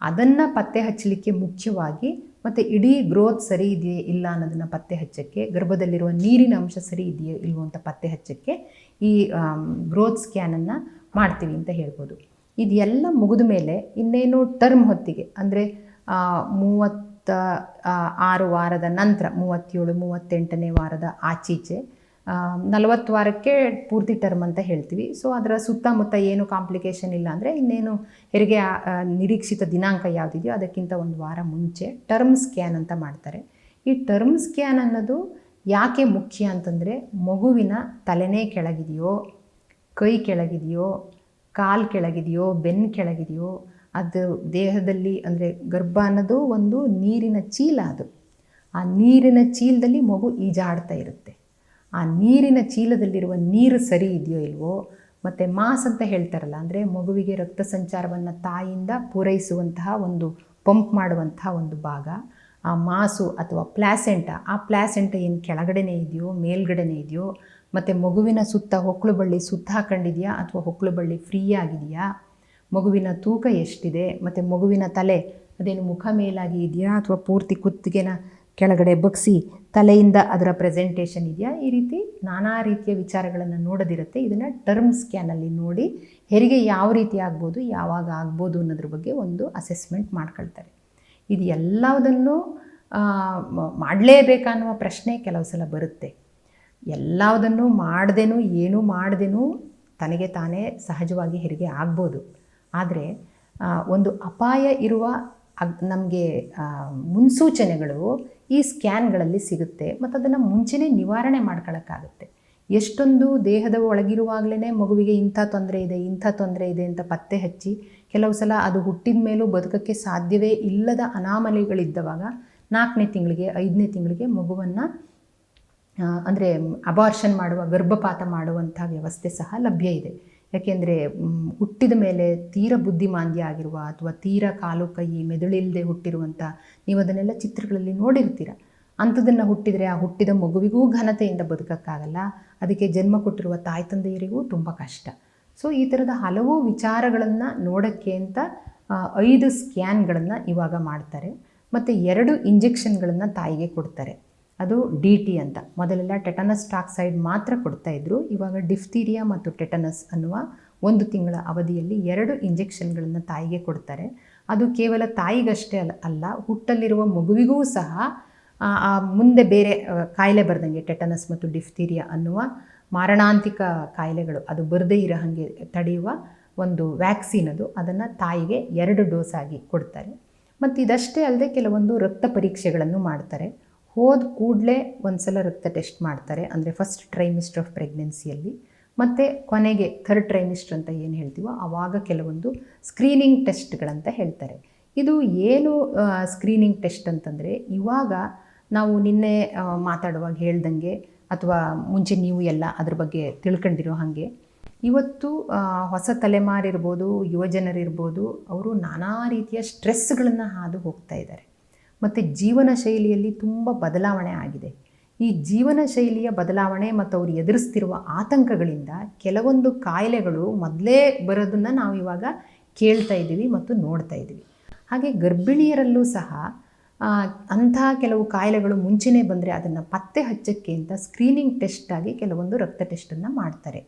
ಅದನ್ನು ಪತ್ತೆ ಹಚ್ಚಲಿಕ್ಕೆ ಮುಖ್ಯವಾಗಿ, ಮತ್ತು ಇಡೀ ಗ್ರೋತ್ ಸರಿ ಇದೆಯೇ ಇಲ್ಲ ಅನ್ನೋದನ್ನು ಪತ್ತೆ ಹಚ್ಚೋಕ್ಕೆ, ಗರ್ಭದಲ್ಲಿರುವ ನೀರಿನ ಅಂಶ ಸರಿ ಇದೆಯೋ ಇಲ್ವೋ ಅಂತ ಪತ್ತೆ ಹಚ್ಚೋಕ್ಕೆ ಈ ಗ್ರೋತ್ ಸ್ಕ್ಯಾನನ್ನು ಮಾಡ್ತೀವಿ ಅಂತ ಹೇಳ್ಬೋದು. ಇದೆಲ್ಲ ಮುಗಿದ ಮೇಲೆ ಇನ್ನೇನು ಟರ್ಮ್ ಹೊತ್ತಿಗೆ, ಅಂದರೆ 36 ವಾರದ ನಂತರ 37, 38ನೇ ವಾರದ ಆಚೀಚೆ 40 ವಾರಕ್ಕೆ ಪೂರ್ತಿ ಟರ್ಮ್ ಅಂತ ಹೇಳ್ತೀವಿ. ಸೊ ಅದರ ಸುತ್ತಮುತ್ತ ಏನು ಕಾಂಪ್ಲಿಕೇಶನ್ ಇಲ್ಲ ಅಂದರೆ ಇನ್ನೇನು ಹೆರಿಗೆ ನಿರೀಕ್ಷಿತ ದಿನಾಂಕ ಯಾವುದಿದೆಯೋ ಅದಕ್ಕಿಂತ 1 ವಾರ ಮುಂಚೆ ಟರ್ಮ್ ಸ್ಕ್ಯಾನ್ ಅಂತ ಮಾಡ್ತಾರೆ. ಈ ಟರ್ಮ್ ಸ್ಕ್ಯಾನ್ ಅನ್ನೋದು ಯಾಕೆ ಮುಖ್ಯ ಅಂತಂದರೆ, ಮಗುವಿನ ತಲೆನೇ ಕೆಳಗಿದೆಯೋ, ಕೈ ಕೆಳಗಿದೆಯೋ, ಕಾಲು ಕೆಳಗಿದೆಯೋ, ಬೆನ್ನು ಕೆಳಗಿದೆಯೋ, ಅದು ದೇಹದಲ್ಲಿ ಅಂದರೆ ಗರ್ಭ ಅನ್ನೋದು ಒಂದು ನೀರಿನ ಚೀಲ. ಅದು ಆ ನೀರಿನ ಚೀಲದಲ್ಲಿ ಮಗು ಈಜಾಡ್ತಾ ಇರುತ್ತೆ. ಆ ನೀರಿನ ಚೀಲದಲ್ಲಿರುವ ನೀರು ಸರಿ ಇದೆಯೋ ಇಲ್ವೋ, ಮತ್ತು ಮಾಸ್ ಅಂತ ಹೇಳ್ತಾರಲ್ಲ, ಅಂದರೆ ಮಗುವಿಗೆ ರಕ್ತ ಸಂಚಾರವನ್ನು ತಾಯಿಯಿಂದ ಪೂರೈಸುವಂತಹ ಒಂದು ಪಂಪ್ ಮಾಡುವಂತಹ ಒಂದು ಭಾಗ, ಆ ಮಾಸು ಅಥವಾ ಪ್ಲಾಸೆಂಟ, ಆ ಪ್ಲಾಸೆಂಟ ಏನು ಕೆಳಗಡೆನೇ ಇದೆಯೋ ಮೇಲ್ಗಡೆನೇ ಇದೆಯೋ, ಮತ್ತು ಮಗುವಿನ ಸುತ್ತ ಹೊಕ್ಕಳು ಬಳ್ಳಿ ಸುತ್ತ ಹಾಕೊಂಡಿದೆಯಾ ಅಥವಾ ಹೊಕ್ಕಳು ಬಳ್ಳಿ ಫ್ರೀ ಆಗಿದೆಯಾ, ಮಗುವಿನ ತೂಕ ಎಷ್ಟಿದೆ, ಮತ್ತು ಮಗುವಿನ ತಲೆ ಅದೇನು ಮುಖ ಮೇಲಾಗಿ ಇದೆಯಾ ಅಥವಾ ಪೂರ್ತಿ ಕುತ್ತಿಗೆನ ಕೆಳಗಡೆ ಬಗ್ಸಿ ತಲೆಯಿಂದ ಅದರ ಪ್ರೆಸೆಂಟೇಷನ್ ಇದೆಯಾ, ಈ ರೀತಿ ನಾನಾ ರೀತಿಯ ವಿಚಾರಗಳನ್ನು ನೋಡೋದಿರುತ್ತೆ. ಇದನ್ನು ಟರ್ಮ್ ಸ್ಕ್ಯಾನಲ್ಲಿ ನೋಡಿ ಹೆರಿಗೆ ಯಾವ ರೀತಿ ಆಗ್ಬೋದು, ಯಾವಾಗ ಆಗ್ಬೋದು ಅನ್ನೋದ್ರ ಬಗ್ಗೆ ಒಂದು ಅಸೆಸ್ಮೆಂಟ್ ಮಾಡ್ಕೊಳ್ತಾರೆ. ಇದು ಎಲ್ಲದನ್ನು ಮಾಡಲೇಬೇಕನ್ನುವ ಪ್ರಶ್ನೆ ಕೆಲವು ಸಲ ಬರುತ್ತೆ. ಎಲ್ಲದನ್ನು ಮಾಡ್ದೇನೂ ಏನೂ ಮಾಡ್ದೇನೂ ತನಗೆ ತಾನೇ ಸಹಜವಾಗಿ ಹೆರಿಗೆ ಆಗ್ಬೋದು. ಆದರೆ ಒಂದು ಅಪಾಯ ಇರುವ ನಮಗೆ ಮುನ್ಸೂಚನೆಗಳು ಈ ಸ್ಕ್ಯಾನ್ಗಳಲ್ಲಿ ಸಿಗುತ್ತೆ, ಮತ್ತು ಅದನ್ನು ಮುಂಚೆನೇ ನಿವಾರಣೆ ಮಾಡ್ಕೊಳ್ಳೋಕ್ಕಾಗುತ್ತೆ. ಎಷ್ಟೊಂದು ದೇಹದ ಒಳಗಿರುವಾಗಲೇ ಮಗುವಿಗೆ ಇಂಥ ತೊಂದರೆ ಇದೆ ಅಂತ ಪತ್ತೆ ಹಚ್ಚಿ, ಕೆಲವು ಸಲ ಅದು ಹುಟ್ಟಿದ ಮೇಲೂ ಬದುಕೋಕ್ಕೆ ಸಾಧ್ಯವೇ ಇಲ್ಲದ ಅನಾಮಲಿಗಳಿದ್ದವಾಗ 4ನೇ ತಿಂಗಳಿಗೆ 5ನೇ ತಿಂಗಳಿಗೆ ಮಗುವನ್ನು ಅಂದರೆ ಅಬಾರ್ಷನ್ ಮಾಡುವ, ಗರ್ಭಪಾತ ಮಾಡುವಂಥ ವ್ಯವಸ್ಥೆ ಸಹ ಲಭ್ಯ ಇದೆ. ಯಾಕೆಂದರೆ ಹುಟ್ಟಿದ ಮೇಲೆ ತೀರ ಬುದ್ಧಿಮಾಂದ್ಯ ಆಗಿರುವ ಅಥವಾ ತೀರ ಕಾಲು ಕೈ ಮೆದುಳಿಲ್ಲದೆ ಹುಟ್ಟಿರುವಂಥ, ನೀವು ಅದನ್ನೆಲ್ಲ ಚಿತ್ರಗಳಲ್ಲಿ ನೋಡಿರ್ತೀರ. ಅಂಥದನ್ನು ಹುಟ್ಟಿದರೆ ಆ ಹುಟ್ಟಿದ ಮಗುವಿಗೂ ಘನತೆಯಿಂದ ಬದುಕೋಕ್ಕಾಗಲ್ಲ, ಅದಕ್ಕೆ ಜನ್ಮ ಕೊಟ್ಟಿರುವ ತಾಯಿ ತಂದೆಯರಿಗೂ ತುಂಬ ಕಷ್ಟ. ಸೊ ಈ ಥರದ ಹಲವು ವಿಚಾರಗಳನ್ನು ನೋಡೋಕ್ಕೆ ಅಂತ 5 ಸ್ಕ್ಯಾನ್ಗಳನ್ನು ಇವಾಗ ಮಾಡ್ತಾರೆ ಮತ್ತು 2 ಇಂಜೆಕ್ಷನ್ಗಳನ್ನು ತಾಯಿಗೆ ಕೊಡ್ತಾರೆ. ಅದು DT ಅಂತ. ಮೊದಲೆಲ್ಲ ಟೆಟನಸ್ ಟಾಕ್ಸೈಡ್ ಮಾತ್ರ ಕೊಡ್ತಾಯಿದ್ರು, ಇವಾಗ ಡಿಫ್ತೀರಿಯಾ ಮತ್ತು ಟೆಟನಸ್ ಅನ್ನುವ 1 ತಿಂಗಳ ಅವಧಿಯಲ್ಲಿ 2 ಇಂಜೆಕ್ಷನ್ಗಳನ್ನು ತಾಯಿಗೆ ಕೊಡ್ತಾರೆ. ಅದು ಕೇವಲ ತಾಯಿಗಷ್ಟೇ ಅಲ್ಲ, ಹುಟ್ಟಲ್ಲಿರುವ ಮಗುವಿಗೂ ಸಹ ಮುಂದೆ ಬೇರೆ ಕಾಯಿಲೆ ಬರ್ದಂಗೆ ಟೆಟನಸ್ ಮತ್ತು ಡಿಫ್ತೀರಿಯಾ ಅನ್ನುವ ಮಾರಣಾಂತಿಕ ಕಾಯಿಲೆಗಳು ಅದು ಬರದೇ ಇರೋ ಹಾಗೆ ತಡೆಯುವ ಒಂದು ವ್ಯಾಕ್ಸಿನ್ ಅದು, ಅದನ್ನು ತಾಯಿಗೆ 2 ಡೋಸ್ ಆಗಿ ಕೊಡ್ತಾರೆ. ಮತ್ತು ಇದಷ್ಟೇ ಅಲ್ಲದೆ ಕೆಲವೊಂದು ರಕ್ತ ಪರೀಕ್ಷೆಗಳನ್ನು ಮಾಡ್ತಾರೆ. ಹೋದ ಕೂಡಲೇ ಒಂದು ಸಲ ರಕ್ತ ಟೆಸ್ಟ್ ಮಾಡ್ತಾರೆ, ಅಂದರೆ ಫಸ್ಟ್ ಟ್ರೈಮಿಸ್ಟರ್ ಆಫ್ ಪ್ರೆಗ್ನೆನ್ಸಿಯಲ್ಲಿ, ಮತ್ತು ಕೊನೆಗೆ 3rd ಟ್ರೈಮಿಸ್ಟರ್ ಅಂತ ಏನು ಹೇಳ್ತೀವೋ ಆವಾಗ ಕೆಲವೊಂದು ಸ್ಕ್ರೀನಿಂಗ್ ಟೆಸ್ಟ್ಗಳಂತ ಹೇಳ್ತಾರೆ. ಇದು ಏನು ಸ್ಕ್ರೀನಿಂಗ್ ಟೆಸ್ಟ್ ಅಂತಂದರೆ, ಇವಾಗ ನಾವು ನಿನ್ನೆ ಮಾತಾಡುವಾಗ ಹೇಳ್ದಂಗೆ ಅಥವಾ ಮುಂಚೆ ನೀವು ಎಲ್ಲ ಅದ್ರ ಬಗ್ಗೆ ತಿಳ್ಕೊಂಡಿರೋ ಹಾಗೆ, ಇವತ್ತು ಹೊಸ ತಲೆಮಾರಿರ್ಬೋದು, ಯುವಜನರಿರ್ಬೋದು, ಅವರು ನಾನಾ ರೀತಿಯ ಸ್ಟ್ರೆಸ್ಗಳನ್ನು ಹಾದು ಹೋಗ್ತಾ ಇದ್ದಾರೆ ಮತ್ತು ಜೀವನ ಶೈಲಿಯಲ್ಲಿ ತುಂಬ ಬದಲಾವಣೆ ಆಗಿದೆ. ಈ ಜೀವನ ಶೈಲಿಯ ಬದಲಾವಣೆ ಮತ್ತು ಅವರು ಎದುರಿಸ್ತಿರುವ ಆತಂಕಗಳಿಂದ ಕೆಲವೊಂದು ಕಾಯಿಲೆಗಳು ಮೊದಲೇ ಬರೋದನ್ನು ನಾವು ಇವಾಗ ಕೇಳ್ತಾ ಇದ್ದೀವಿ ಮತ್ತು ನೋಡ್ತಾ ಇದ್ದೀವಿ. ಹಾಗೆ ಗರ್ಭಿಣಿಯರಲ್ಲೂ ಸಹ ಅಂಥ ಕೆಲವು ಕಾಯಿಲೆಗಳು ಮುಂಚೆನೇ ಬಂದರೆ ಅದನ್ನು ಪತ್ತೆ ಹಚ್ಚೋಕ್ಕೆ ಅಂತ ಸ್ಕ್ರೀನಿಂಗ್ ಟೆಸ್ಟಾಗಿ ಕೆಲವೊಂದು ರಕ್ತ ಟೆಸ್ಟನ್ನು ಮಾಡ್ತಾರೆ.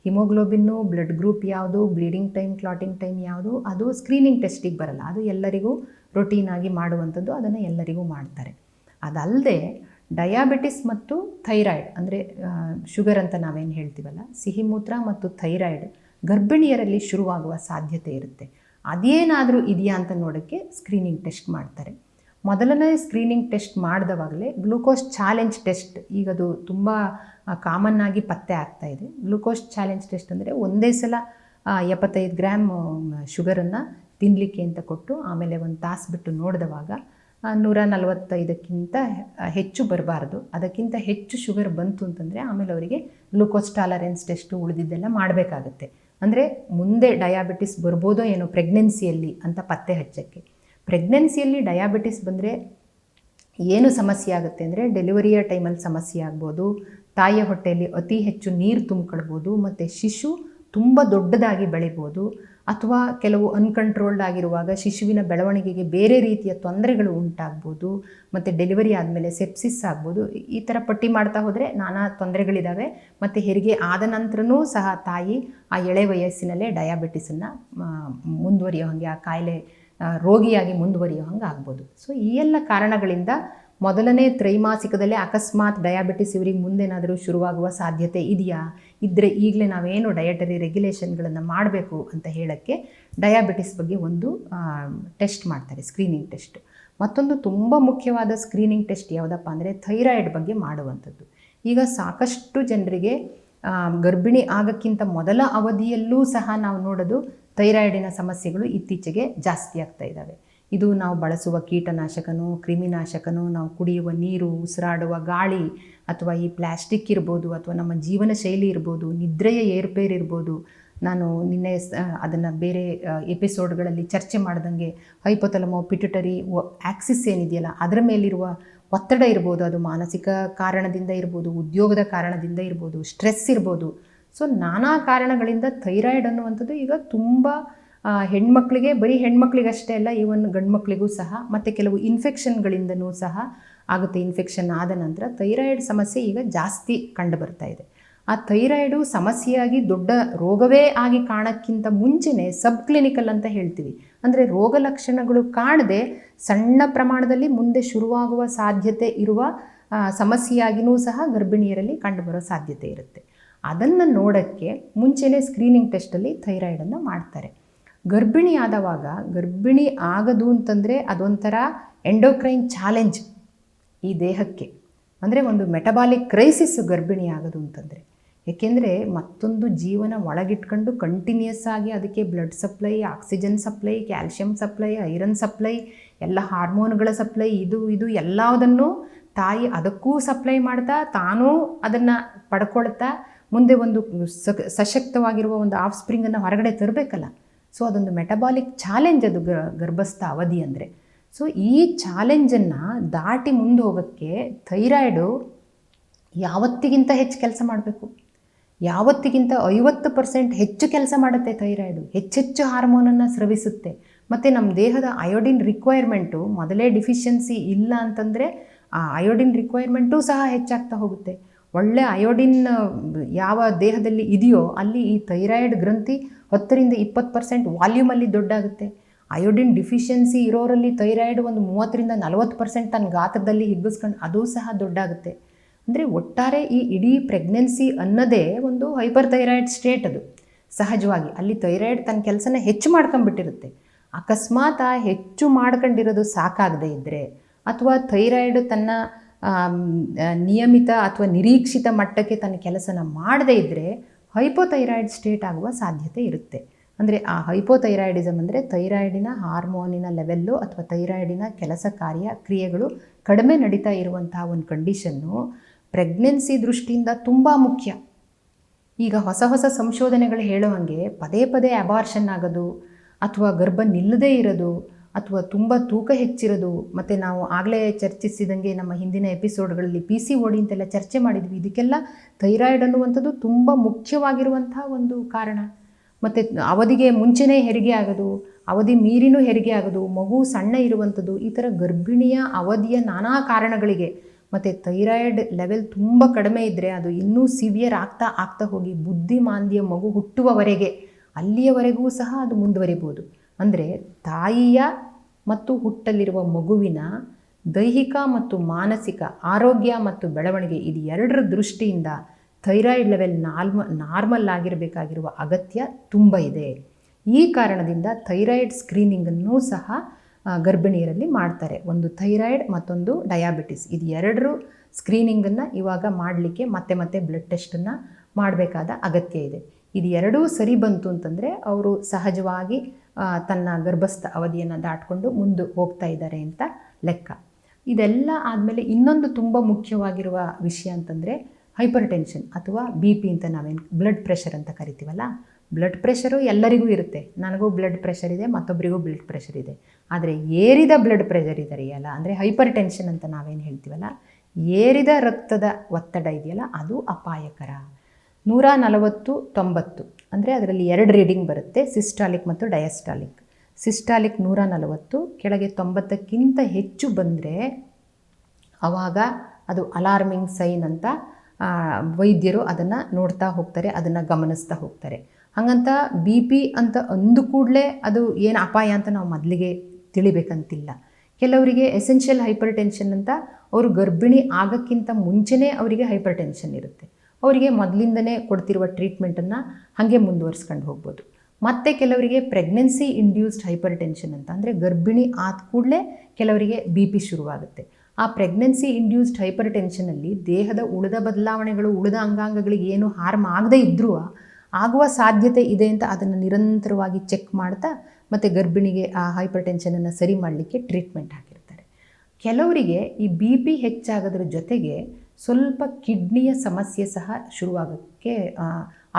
ಹಿಮೋಗ್ಲೋಬಿನ್ನು, ಬ್ಲಡ್ ಗ್ರೂಪ್ ಯಾವುದು, ಬ್ಲೀಡಿಂಗ್ ಟೈಮ್, ಕ್ಲಾಟಿಂಗ್ ಟೈಮ್ ಯಾವುದು, ಅದು ಸ್ಕ್ರೀನಿಂಗ್ ಟೆಸ್ಟಿಗೆ ಬರಲ್ಲ, ಅದು ಎಲ್ಲರಿಗೂ ರೊಟೀನಾಗಿ ಮಾಡುವಂಥದ್ದು, ಅದನ್ನು ಎಲ್ಲರಿಗೂ ಮಾಡ್ತಾರೆ. ಅದಲ್ಲದೆ ಡಯಾಬಿಟಿಸ್ ಮತ್ತು ಥೈರಾಯ್ಡ್, ಅಂದರೆ ಶುಗರ್ ಅಂತ ನಾವೇನು ಹೇಳ್ತೀವಲ್ಲ, ಸಿಹಿಮೂತ್ರ ಮತ್ತು ಥೈರಾಯ್ಡ್ ಗರ್ಭಿಣಿಯರಲ್ಲಿ ಶುರುವಾಗುವ ಸಾಧ್ಯತೆ ಇರುತ್ತೆ. ಅದೇನಾದರೂ ಇದೆಯಾ ಅಂತ ನೋಡೋಕ್ಕೆ ಸ್ಕ್ರೀನಿಂಗ್ ಟೆಸ್ಟ್ ಮಾಡ್ತಾರೆ. ಮೊದಲನೇ ಸ್ಕ್ರೀನಿಂಗ್ ಟೆಸ್ಟ್ ಮಾಡಿದವಾಗಲೇ ಗ್ಲೂಕೋಸ್ ಚಾಲೆಂಜ್ ಟೆಸ್ಟ್, ಈಗದು ತುಂಬ ಕಾಮನ್ ಆಗಿ ಪತ್ತೆ ಆಗ್ತಾ ಇದೆ. ಗ್ಲೂಕೋಸ್ ಚಾಲೆಂಜ್ ಟೆಸ್ಟ್ ಅಂದರೆ ಒಂದೇ ಸಲ 75 ಗ್ರಾಮ್ ಶುಗರನ್ನು ತಿನ್ನಲಿಕ್ಕೆ ಅಂತ ಕೊಟ್ಟು ಆಮೇಲೆ 1 ತಾಸು ಬಿಟ್ಟು ನೋಡಿದವಾಗ 145ಕ್ಕಿಂತ ಹೆಚ್ಚು ಬರಬಾರ್ದು, ಅದಕ್ಕಿಂತ ಹೆಚ್ಚು ಶುಗರ್ ಬಂತು ಅಂತಂದರೆ ಆಮೇಲೆ ಅವರಿಗೆ ಗ್ಲೂಕೋಸ್ ಟಾಲರೆನ್ಸ್ ಟೆಸ್ಟು ಉಳಿದಿದ್ದೆಲ್ಲ ಮಾಡಬೇಕಾಗತ್ತೆ. ಅಂದರೆ ಮುಂದೆ ಡಯಾಬಿಟಿಸ್ ಬರ್ಬೋದೋ ಏನೋ ಪ್ರೆಗ್ನೆನ್ಸಿಯಲ್ಲಿ ಅಂತ ಪತ್ತೆ ಹಚ್ಚೋಕ್ಕೆ. ಪ್ರೆಗ್ನೆನ್ಸಿಯಲ್ಲಿ ಡಯಾಬಿಟಿಸ್ ಬಂದರೆ ಏನು ಸಮಸ್ಯೆ ಆಗುತ್ತೆ ಅಂದರೆ, ಡೆಲಿವರಿಯ ಟೈಮಲ್ಲಿ ಸಮಸ್ಯೆ ಆಗ್ಬೋದು, ತಾಯಿಯ ಹೊಟ್ಟೆಯಲ್ಲಿ ಅತಿ ಹೆಚ್ಚು ನೀರು ತುಂಬಿಕೊಳ್ಬೋದು ಮತ್ತು ಶಿಶು ತುಂಬ ದೊಡ್ಡದಾಗಿ ಬೆಳಿಬೋದು, ಅಥವಾ ಕೆಲವು ಅನ್ಕಂಟ್ರೋಲ್ಡ್ ಆಗಿರುವಾಗ ಶಿಶುವಿನ ಬೆಳವಣಿಗೆಗೆ ಬೇರೆ ರೀತಿಯ ತೊಂದರೆಗಳು ಉಂಟಾಗ್ಬೋದು, ಮತ್ತು ಡೆಲಿವರಿ ಆದಮೇಲೆ ಸೆಪ್ಸಿಸ್ ಆಗ್ಬೋದು. ಈ ಥರ ಪಟ್ಟಿ ಮಾಡ್ತಾ ಹೋದರೆ ನಾನಾ ತೊಂದರೆಗಳಿದ್ದಾವೆ. ಮತ್ತು ಹೆರಿಗೆ ಆದ ನಂತರನೂ ಸಹ ತಾಯಿ ಆ ಎಳೆ ವಯಸ್ಸಿನಲ್ಲೇ ಡಯಾಬಿಟಿಸನ್ನು ಮುಂದುವರಿಯೋ ಹಾಗೆ, ಆ ಕಾಯಿಲೆ ರೋಗಿಯಾಗಿ ಮುಂದುವರಿಯೋ ಹಂಗೆ ಆಗ್ಬೋದು. ಸೊ ಈ ಎಲ್ಲ ಕಾರಣಗಳಿಂದ ಮೊದಲನೇ ತ್ರೈಮಾಸಿಕದಲ್ಲೇ ಅಕಸ್ಮಾತ್ ಡಯಾಬಿಟಿಸ್ ಇವರಿಗೆ ಮುಂದೇನಾದರೂ ಶುರುವಾಗುವ ಸಾಧ್ಯತೆ ಇದೆಯಾ, ಇದ್ದರೆ ಈಗಲೇ ನಾವೇನು ಡಯಟರಿ ರೆಗ್ಯುಲೇಷನ್ಗಳನ್ನು ಮಾಡಬೇಕು ಅಂತ ಹೇಳೋಕ್ಕೆ ಡಯಾಬಿಟಿಸ್ ಬಗ್ಗೆ ಒಂದು ಟೆಸ್ಟ್ ಮಾಡ್ತಾರೆ, ಸ್ಕ್ರೀನಿಂಗ್ ಟೆಸ್ಟ್. ಮತ್ತೊಂದು ತುಂಬ ಮುಖ್ಯವಾದ ಸ್ಕ್ರೀನಿಂಗ್ ಟೆಸ್ಟ್ ಯಾವುದಪ್ಪ ಅಂದರೆ ಥೈರಾಯ್ಡ್ ಬಗ್ಗೆ ಮಾಡುವಂಥದ್ದು. ಈಗ ಸಾಕಷ್ಟು ಜನರಿಗೆ ಗರ್ಭಿಣಿ ಆಗೋಕ್ಕಿಂತ ಮೊದಲ ಅವಧಿಯಲ್ಲೂ ಸಹ ನಾವು ನೋಡೋದು ಥೈರಾಯ್ಡಿನ ಸಮಸ್ಯೆಗಳು ಇತ್ತೀಚೆಗೆ ಜಾಸ್ತಿ ಆಗ್ತಾ ಇದ್ದಾವೆ. ಇದು ನಾವು ಬಳಸುವ ಕೀಟನಾಶಕನೋ, ಕ್ರಿಮಿನಾಶಕನೋ, ನಾವು ಕುಡಿಯುವ ನೀರು, ಉಸಿರಾಡುವ ಗಾಳಿ, ಅಥವಾ ಈ ಪ್ಲ್ಯಾಸ್ಟಿಕ್ ಇರ್ಬೋದು, ಅಥವಾ ನಮ್ಮ ಜೀವನ ಶೈಲಿ ಇರ್ಬೋದು, ನಿದ್ರೆಯ ಏರ್ಪೇರ್ ಇರ್ಬೋದು. ನಾನು ನಿನ್ನೆ ಅದನ್ನು ಬೇರೆ ಎಪಿಸೋಡ್ಗಳಲ್ಲಿ ಚರ್ಚೆ ಮಾಡ್ದಂಗೆ ಹೈಪೋಥಲಮೋ ಪಿಟ್ಯುಟರಿ ಆಕ್ಸಿಸ್ ಏನಿದೆಯಲ್ಲ ಅದರ ಮೇಲಿರುವ ಒತ್ತಡ ಇರ್ಬೋದು, ಅದು ಮಾನಸಿಕ ಕಾರಣದಿಂದ ಇರ್ಬೋದು, ಉದ್ಯೋಗದ ಕಾರಣದಿಂದ ಇರ್ಬೋದು, ಸ್ಟ್ರೆಸ್ ಇರ್ಬೋದು. ಸೊ ನಾನಾ ಕಾರಣಗಳಿಂದ ಥೈರಾಯ್ಡ್ ಅನ್ನುವಂಥದ್ದು ಈಗ ತುಂಬ ಹೆಣ್ಮಕ್ಳಿಗೆ, ಬರೀ ಹೆಣ್ಮಕ್ಳಿಗಷ್ಟೇ ಅಲ್ಲ, ಈವನ್ ಗಂಡು ಮಕ್ಕಳಿಗೂ ಸಹ, ಮತ್ತು ಕೆಲವು ಇನ್ಫೆಕ್ಷನ್ಗಳಿಂದನೂ ಸಹ ಆಗುತ್ತೆ. ಇನ್ಫೆಕ್ಷನ್ ಆದ ನಂತರ ಥೈರಾಯ್ಡ್ ಸಮಸ್ಯೆ ಈಗ ಜಾಸ್ತಿ ಕಂಡು ಬರ್ತಾ ಇದೆ. ಆ ಥೈರಾಯ್ಡು ಸಮಸ್ಯೆಯಾಗಿ ದೊಡ್ಡ ರೋಗವೇ ಆಗಿ ಕಾಣೋಕ್ಕಿಂತ ಮುಂಚೆನೇ ಸಬ್ ಕ್ಲಿನಿಕಲ್ ಅಂತ ಹೇಳ್ತೀವಿ, ಅಂದರೆ ರೋಗ ಲಕ್ಷಣಗಳು ಕಾಣದೆ ಸಣ್ಣ ಪ್ರಮಾಣದಲ್ಲಿ ಮುಂದೆ ಶುರುವಾಗುವ ಸಾಧ್ಯತೆ ಇರುವ ಸಮಸ್ಯೆಯಾಗಿಯೂ ಸಹ ಗರ್ಭಿಣಿಯರಲ್ಲಿ ಕಂಡುಬರೋ ಸಾಧ್ಯತೆ ಇರುತ್ತೆ. ಅದನ್ನು ನೋಡೋಕ್ಕೆ ಮುಂಚೆನೇ ಸ್ಕ್ರೀನಿಂಗ್ ಟೆಸ್ಟಲ್ಲಿ ಥೈರಾಯ್ಡನ್ನು ಮಾಡ್ತಾರೆ. ಗರ್ಭಿಣಿ ಆದವಾಗ, ಗರ್ಭಿಣಿ ಆಗೋದು ಅಂತಂದರೆ ಅದೊಂಥರ ಎಂಡೋಕ್ರೈನ್ ಚಾಲೆಂಜ್ ಈ ದೇಹಕ್ಕೆ, ಅಂದರೆ ಒಂದು ಮೆಟಬಾಲಿಕ್ ಕ್ರೈಸಿಸ್ ಗರ್ಭಿಣಿ ಆಗೋದು ಅಂತಂದರೆ. ಏಕೆಂದರೆ ಮತ್ತೊಂದು ಜೀವನ ಒಳಗಿಟ್ಕೊಂಡು ಕಂಟಿನ್ಯೂಸ್ ಆಗಿ ಅದಕ್ಕೆ blood supply, oxygen supply, calcium supply, iron supply, ಎಲ್ಲ ಹಾರ್ಮೋನ್ಗಳ ಸಪ್ಲೈ, ಇದು ಎಲ್ಲದನ್ನು ತಾಯಿ ಅದಕ್ಕೂ ಸಪ್ಲೈ ಮಾಡ್ತಾ ತಾನೂ ಅದನ್ನು ಪಡ್ಕೊಳ್ತಾ ಮುಂದೆ ಒಂದು ಸಶಕ್ತವಾಗಿರುವ ಒಂದು ಆಫ್ ಸ್ಪ್ರಿಂಗನ್ನು ಹೊರಗಡೆ ತರಬೇಕಲ್ಲ. ಸೊ ಅದೊಂದು ಮೆಟಬಾಲಿಕ್ ಚಾಲೆಂಜ್ ಅದು ಗರ್ಭಸ್ಥ ಅವಧಿ ಅಂದರೆ. ಸೊ ಈ ಚಾಲೆಂಜನ್ನು ದಾಟಿ ಮುಂದೆ ಹೋಗೋಕ್ಕೆ ಥೈರಾಯ್ಡು ಯಾವತ್ತಿಗಿಂತ ಹೆಚ್ಚು ಕೆಲಸ ಮಾಡಬೇಕು. ಯಾವತ್ತಿಗಿಂತ 50% ಹೆಚ್ಚು ಕೆಲಸ ಮಾಡುತ್ತೆ ಥೈರಾಯ್ಡು. ಹೆಚ್ಚೆಚ್ಚು ಹಾರ್ಮೋನನ್ನು ಸ್ರವಿಸುತ್ತೆ. ಮತ್ತು ನಮ್ಮ ದೇಹದ ಅಯೋಡಿನ್ ರಿಕ್ವೈರ್ಮೆಂಟು ಮೊದಲೇ ಡಿಫಿಷಿಯನ್ಸಿ ಇಲ್ಲ ಅಂತಂದರೆ ಆ ಅಯೋಡಿನ್ ರಿಕ್ವೈರ್ಮೆಂಟೂ ಸಹ ಹೆಚ್ಚಾಗ್ತಾ ಹೋಗುತ್ತೆ. ಒಳ್ಳೆ ಅಯೋಡಿನ್ ಯಾವ ದೇಹದಲ್ಲಿ ಇದೆಯೋ ಅಲ್ಲಿ ಈ ಥೈರಾಯ್ಡ್ ಗ್ರಂಥಿ 10-20% ವಾಲ್ಯೂಮಲ್ಲಿ ದೊಡ್ಡಾಗುತ್ತೆ. ಅಯೋಡಿನ್ ಡಿಫಿಷಿಯನ್ಸಿ ಇರೋರಲ್ಲಿ ಥೈರಾಯ್ಡ್ ಒಂದು 30-40% ತನ್ನ ಗಾತ್ರದಲ್ಲಿ ಹಿಗ್ಗಿಸ್ಕೊಂಡು ಅದೂ ಸಹ ದೊಡ್ಡಾಗುತ್ತೆ. ಅಂದರೆ ಒಟ್ಟಾರೆ ಈ ಇಡೀ ಪ್ರೆಗ್ನೆನ್ಸಿ ಅನ್ನೋದೇ ಒಂದು ಹೈಪರ್ ಥೈರಾಯ್ಡ್ ಸ್ಟೇಟ್. ಅದು ಸಹಜವಾಗಿ ಅಲ್ಲಿ ಥೈರಾಯ್ಡ್ ತನ್ನ ಕೆಲಸನ ಹೆಚ್ಚು ಮಾಡ್ಕೊಂಬಿಟ್ಟಿರುತ್ತೆ. ಅಕಸ್ಮಾತ್ ಹೆಚ್ಚು ಮಾಡ್ಕೊಂಡಿರೋದು ಸಾಕಾಗದೇ ಇದ್ದರೆ ಅಥವಾ ಥೈರಾಯ್ಡ್ ತನ್ನ ನಿಯಮಿತ ಅಥವಾ ನಿರೀಕ್ಷಿತ ಮಟ್ಟಕ್ಕೆ ತನ್ನ ಕೆಲಸನ ಮಾಡದೇ ಇದ್ದರೆ ಹೈಪೋಥೈರಾಯ್ಡ್ ಸ್ಟೇಟ್ ಆಗುವ ಸಾಧ್ಯತೆ ಇರುತ್ತೆ. ಅಂದರೆ ಆ ಹೈಪೋಥೈರಾಯ್ಡಿಸಮ್ ಅಂದರೆ ಥೈರಾಯ್ಡಿನ ಹಾರ್ಮೋನಿನ ಲೆವೆಲ್ಲು ಅಥವಾ ಥೈರಾಯ್ಡಿನ ಕೆಲಸ ಕ್ರಿಯೆಗಳು ಕಡಿಮೆ ನಡೀತಾ ಇರುವಂತಹ ಒಂದು ಕಂಡೀಷನ್ನು ಪ್ರೆಗ್ನೆನ್ಸಿ ದೃಷ್ಟಿಯಿಂದ ತುಂಬ ಮುಖ್ಯ. ಈಗ ಹೊಸ ಹೊಸ ಸಂಶೋಧನೆಗಳು ಹೇಳೋ ಹಾಗೆ ಪದೇ ಪದೇ ಅಬಾರ್ಷನ್ ಆಗೋದು ಅಥವಾ ಗರ್ಭ ನಿಲ್ಲದೇ ಇರೋದು ಅಥವಾ ತುಂಬ ತೂಕ ಹೆಚ್ಚಿರೋದು, ಮತ್ತು ನಾವು ಆಗಲೇ ಚರ್ಚಿಸಿದಂಗೆ ನಮ್ಮ ಹಿಂದಿನ ಎಪಿಸೋಡ್ಗಳಲ್ಲಿ PCOD ಅಂತೆಲ್ಲ ಚರ್ಚೆ ಮಾಡಿದ್ವಿ. ಇದಕ್ಕೆಲ್ಲ ಥೈರಾಯ್ಡ್ ಅನ್ನುವಂಥದ್ದು ತುಂಬ ಮುಖ್ಯವಾಗಿರುವಂಥ ಒಂದು ಕಾರಣ. ಮತ್ತು ಅವಧಿಗೆ ಮುಂಚೆನೇ ಹೆರಿಗೆ ಆಗೋದು, ಅವಧಿ ಮೀರಿನೂ ಹೆರಿಗೆ ಆಗೋದು, ಮಗು ಸಣ್ಣ ಇರುವಂಥದ್ದು, ಈ ಥರ ಗರ್ಭಿಣಿಯ ಅವಧಿಯ ನಾನಾ ಕಾರಣಗಳಿಗೆ ಮತ್ತು ಥೈರಾಯ್ಡ್ ಲೆವೆಲ್ ತುಂಬ ಕಡಿಮೆ ಇದ್ದರೆ ಅದು ಇನ್ನೂ ಸಿವಿಯರ್ ಆಗ್ತಾ ಹೋಗಿ ಬುದ್ಧಿಮಾಂದ್ಯ ಮಗು ಹುಟ್ಟುವವರೆಗೆ ಅಲ್ಲಿಯವರೆಗೂ ಸಹ ಅದು ಮುಂದುವರಿಬೋದು. ಅಂದರೆ ತಾಯಿಯ ಮತ್ತು ಹುಟ್ಟಲಿರುವ ಮಗುವಿನ ದೈಹಿಕ ಮತ್ತು ಮಾನಸಿಕ ಆರೋಗ್ಯ ಮತ್ತು ಬೆಳವಣಿಗೆ ಇದು ಎರಡರ ದೃಷ್ಟಿಯಿಂದ ಥೈರಾಯ್ಡ್ ಲೆವೆಲ್ ನಾರ್ಮಲ್ ಆಗಿರಬೇಕಾಗಿರುವ ಅಗತ್ಯ ತುಂಬ ಇದೆ. ಈ ಕಾರಣದಿಂದ ಥೈರಾಯ್ಡ್ ಸ್ಕ್ರೀನಿಂಗನ್ನು ಸಹ ಗರ್ಭಿಣಿಯರಲ್ಲಿ ಮಾಡ್ತಾರೆ. ಒಂದು ಥೈರಾಯ್ಡ್ ಮತ್ತೊಂದು ಡಯಾಬಿಟಿಸ್, ಇದು ಎರಡರೂ ಸ್ಕ್ರೀನಿಂಗನ್ನು ಇವಾಗ ಮಾಡಲಿಕ್ಕೆ ಮತ್ತೆ ಬ್ಲಡ್ ಟೆಸ್ಟನ್ನು ಮಾಡಬೇಕಾದ ಅಗತ್ಯ ಇದೆ. ಇದು ಎರಡೂ ಸರಿ ಬಂತು ಅಂತಂದರೆ ಅವರು ಸಹಜವಾಗಿ ತನ್ನ ಗರ್ಭಸ್ಥ ಅವಧಿಯನ್ನು ದಾಟಿಕೊಂಡು ಮುಂದೆ ಹೋಗ್ತಾ ಇದ್ದಾರೆ ಅಂತ ಲೆಕ್ಕ. ಇದೆಲ್ಲ ಆದಮೇಲೆ ಇನ್ನೊಂದು ತುಂಬ ಮುಖ್ಯವಾಗಿರುವ ವಿಷಯ ಅಂತಂದರೆ ಹೈಪರ್ ಟೆನ್ಷನ್ ಅಥವಾ BP ಅಂತ ನಾವೇನು ಬ್ಲಡ್ ಪ್ರೆಷರ್ ಅಂತ ಕರಿತೀವಲ್ಲ. ಬ್ಲಡ್ ಪ್ರೆಷರು ಎಲ್ಲರಿಗೂ ಇರುತ್ತೆ. ನನಗೂ ಬ್ಲಡ್ ಪ್ರೆಷರ್ ಇದೆ, ಮತ್ತೊಬ್ಬರಿಗೂ ಬ್ಲಡ್ ಪ್ರೆಷರ್ ಇದೆ. ಆದರೆ ಏರಿದ ಬ್ಲಡ್ ಪ್ರೆಷರ್ ಇದೆಯಲ್ಲ, ಅಂದರೆ ಹೈಪರ್ ಟೆನ್ಷನ್ ಅಂತ ನಾವೇನು ಹೇಳ್ತೀವಲ್ಲ, ಏರಿದ ರಕ್ತದ ಒತ್ತಡ ಇದೆಯಲ್ಲ ಅದು ಅಪಾಯಕರ. 140/90 ಅಂದರೆ ಅದರಲ್ಲಿ 2 ರೀಡಿಂಗ್ ಬರುತ್ತೆ, ಸಿಸ್ಟಾಲಿಕ್ ಮತ್ತು ಡಯಾಸ್ಟಾಲಿಕ್. ಸಿಸ್ಟಾಲಿಕ್ 140, ಕೆಳಗೆ 90ಕ್ಕಿಂತ ಹೆಚ್ಚು ಬಂದರೆ ಆವಾಗ ಅದು ಅಲಾರ್ಮಿಂಗ್ ಸೈನ್ ಅಂತ ವೈದ್ಯರು ಅದನ್ನು ನೋಡ್ತಾ ಹೋಗ್ತಾರೆ, ಅದನ್ನು ಗಮನಿಸ್ತಾ ಹೋಗ್ತಾರೆ. ಹಾಗಂತ BP ಅಂತ ಅಂದು ಕೂಡಲೇ ಅದು ಏನು ಅಪಾಯ ಅಂತ ನಾವು ಮೊದಲಿಗೆ ತಿಳಿಬೇಕಂತಿಲ್ಲ. ಕೆಲವರಿಗೆ ಎಸೆನ್ಷಿಯಲ್ ಹೈಪರ್ ಟೆನ್ಷನ್ ಅಂತ ಅವರು ಗರ್ಭಿಣಿ ಆಗೋಕ್ಕಿಂತ ಮುಂಚೆನೇ ಅವರಿಗೆ ಹೈಪರ್ ಟೆನ್ಷನ್ ಇರುತ್ತೆ. ಅವರಿಗೆ ಮೊದಲಿಂದನೇ ಕೊಡ್ತಿರುವ ಟ್ರೀಟ್ಮೆಂಟನ್ನು ಹಾಗೆ ಮುಂದುವರಿಸ್ಕೊಂಡು ಹೋಗ್ಬೋದು. ಮತ್ತು ಕೆಲವರಿಗೆ ಪ್ರೆಗ್ನೆನ್ಸಿ ಇಂಡ್ಯೂಸ್ಡ್ ಹೈಪರ್ ಟೆನ್ಷನ್ ಅಂತ, ಅಂದರೆ ಗರ್ಭಿಣಿ ಆದ ಕೂಡಲೇ ಕೆಲವರಿಗೆ BP ಶುರುವಾಗುತ್ತೆ. ಆ ಪ್ರೆಗ್ನೆನ್ಸಿ ಇಂಡ್ಯೂಸ್ಡ್ ಹೈಪರ್ ಟೆನ್ಷನಲ್ಲಿ ದೇಹದ ಉಳಿದ ಬದಲಾವಣೆಗಳು, ಉಳಿದ ಅಂಗಾಂಗಗಳಿಗೆ ಏನು ಹಾರ್ಮ್ ಆಗದೇ ಇದ್ದರೂ ಆಗುವ ಸಾಧ್ಯತೆ ಇದೆ ಅಂತ ಅದನ್ನು ನಿರಂತರವಾಗಿ ಚೆಕ್ ಮಾಡ್ತಾ ಮತ್ತು ಗರ್ಭಿಣಿಗೆ ಆ ಹೈಪರ್ ಟೆನ್ಷನನ್ನು ಸರಿ ಮಾಡಲಿಕ್ಕೆ ಟ್ರೀಟ್ಮೆಂಟ್ ಹಾಕಿರ್ತಾರೆ. ಕೆಲವರಿಗೆ ಈ BP ಹೆಚ್ಚಾಗೋದ್ರ ಜೊತೆಗೆ ಸ್ವಲ್ಪ ಕಿಡ್ನಿಯ ಸಮಸ್ಯೆ ಸಹ ಶುರುವಾಗೋಕ್ಕೆ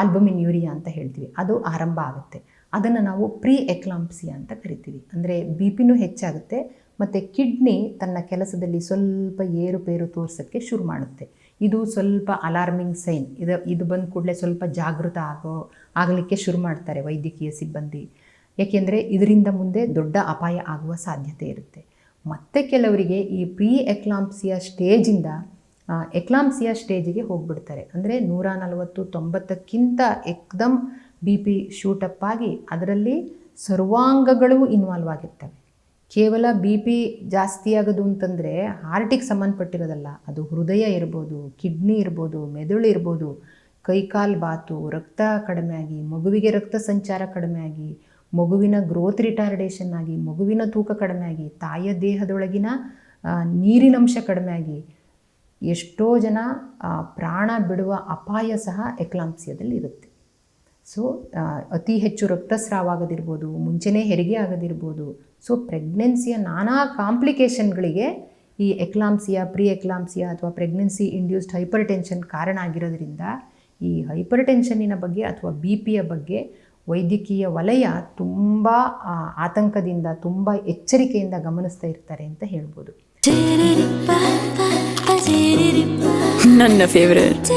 ಆಲ್ಬುಮಿನ್ ಯೂರಿಯಾ ಅಂತ ಹೇಳ್ತೀವಿ, ಅದು ಆರಂಭ ಆಗುತ್ತೆ. ಅದನ್ನು ನಾವು ಪ್ರೀ ಎಕ್ಲಾಂಪ್ಸಿಯಾ ಅಂತ ಕರಿತೀವಿ. ಅಂದರೆ BPನೂ ಹೆಚ್ಚಾಗುತ್ತೆ ಮತ್ತು ಕಿಡ್ನಿ ತನ್ನ ಕೆಲಸದಲ್ಲಿ ಸ್ವಲ್ಪ ಏರುಪೇರು ತೋರಿಸೋಕ್ಕೆ ಶುರು ಮಾಡುತ್ತೆ. ಇದು ಸ್ವಲ್ಪ ಅಲಾರ್ಮಿಂಗ್ ಸೈನ್. ಇದು ಬಂದ ಕೂಡಲೇ ಸ್ವಲ್ಪ ಜಾಗೃತ ಆಗಲಿಕ್ಕೆ ಶುರು ಮಾಡ್ತಾರೆ ವೈದ್ಯಕೀಯ ಸಿಬ್ಬಂದಿ. ಏಕೆಂದರೆ ಇದರಿಂದ ಮುಂದೆ ದೊಡ್ಡ ಅಪಾಯ ಆಗುವ ಸಾಧ್ಯತೆ ಇರುತ್ತೆ. ಮತ್ತು ಕೆಲವರಿಗೆ ಈ ಪ್ರೀ ಎಕ್ಲಾಂಪ್ಸಿಯಾ ಸ್ಟೇಜಿಂದ ಎಕ್ಲಾಂಪ್ಸಿಯಾ ಸ್ಟೇಜಿಗೆ ಹೋಗ್ಬಿಡ್ತಾರೆ. ಅಂದರೆ 140/90ಕ್ಕಿಂತ ಏಕ್ದಮ್ BP ಶೂಟಪ್ ಆಗಿ ಅದರಲ್ಲಿ ಸರ್ವಾಂಗಗಳು ಇನ್ವಾಲ್ವ್ ಆಗಿರ್ತವೆ. ಕೇವಲ BP ಜಾಸ್ತಿ ಆಗೋದು ಅಂತಂದರೆ ಹಾರ್ಟಿಗೆ ಸಂಬಂಧಪಟ್ಟಿರೋದಲ್ಲ, ಅದು ಹೃದಯ ಇರ್ಬೋದು, ಕಿಡ್ನಿ ಇರ್ಬೋದು, ಮೆದುಳು ಇರ್ಬೋದು, ಕೈಕಾಲು ಬಾತು, ರಕ್ತ ಕಡಿಮೆ ಆಗಿ, ಮಗುವಿಗೆ ರಕ್ತ ಸಂಚಾರ ಕಡಿಮೆ ಆಗಿ, ಮಗುವಿನ ಗ್ರೋತ್ ರಿಟಾರ್ಡೇಷನ್ ಆಗಿ, ಮಗುವಿನ ತೂಕ ಕಡಿಮೆ ಆಗಿ, ತಾಯಿಯ ದೇಹದೊಳಗಿನ ನೀರಿನಂಶ ಕಡಿಮೆ ಆಗಿ ಎಷ್ಟೋ ಜನ ಪ್ರಾಣ ಬಿಡುವ ಅಪಾಯ ಸಹ ಎಕ್ಲಾಂಪ್ಸಿಯಾದಲ್ಲಿ ಇರುತ್ತೆ. ಸೊ ಅತಿ ಹೆಚ್ಚು ರಕ್ತಸ್ರಾವ ಆಗೋದಿರ್ಬೋದು, ಮುಂಚೆನೇ ಹೆರಿಗೆ ಆಗೋದಿರ್ಬೋದು. ಸೊ ಪ್ರೆಗ್ನೆನ್ಸಿಯ ನಾನಾ ಕಾಂಪ್ಲಿಕೇಶನ್ಗಳಿಗೆ ಈ ಎಕ್ಲಾಂಪ್ಸಿಯಾ, ಪ್ರೀ ಎಕ್ಲಾಂಪ್ಸಿಯಾ ಅಥವಾ ಪ್ರೆಗ್ನೆನ್ಸಿ ಇಂಡ್ಯೂಸ್ಡ್ ಹೈಪರ್ ಟೆನ್ಷನ್ ಕಾರಣ ಆಗಿರೋದ್ರಿಂದ ಈ ಹೈಪರ್ ಟೆನ್ಷನ್ನಿನ ಬಗ್ಗೆ ಅಥವಾ BPಯ ಬಗ್ಗೆ ವೈದ್ಯಕೀಯ ವಲಯ ತುಂಬ ಆತಂಕದಿಂದ, ತುಂಬ ಎಚ್ಚರಿಕೆಯಿಂದ ಗಮನಿಸ್ತಾ ಇರ್ತಾರೆ ಅಂತ ಹೇಳ್ಬೋದು. ನನ್ನ ಫೇವರೇಟ್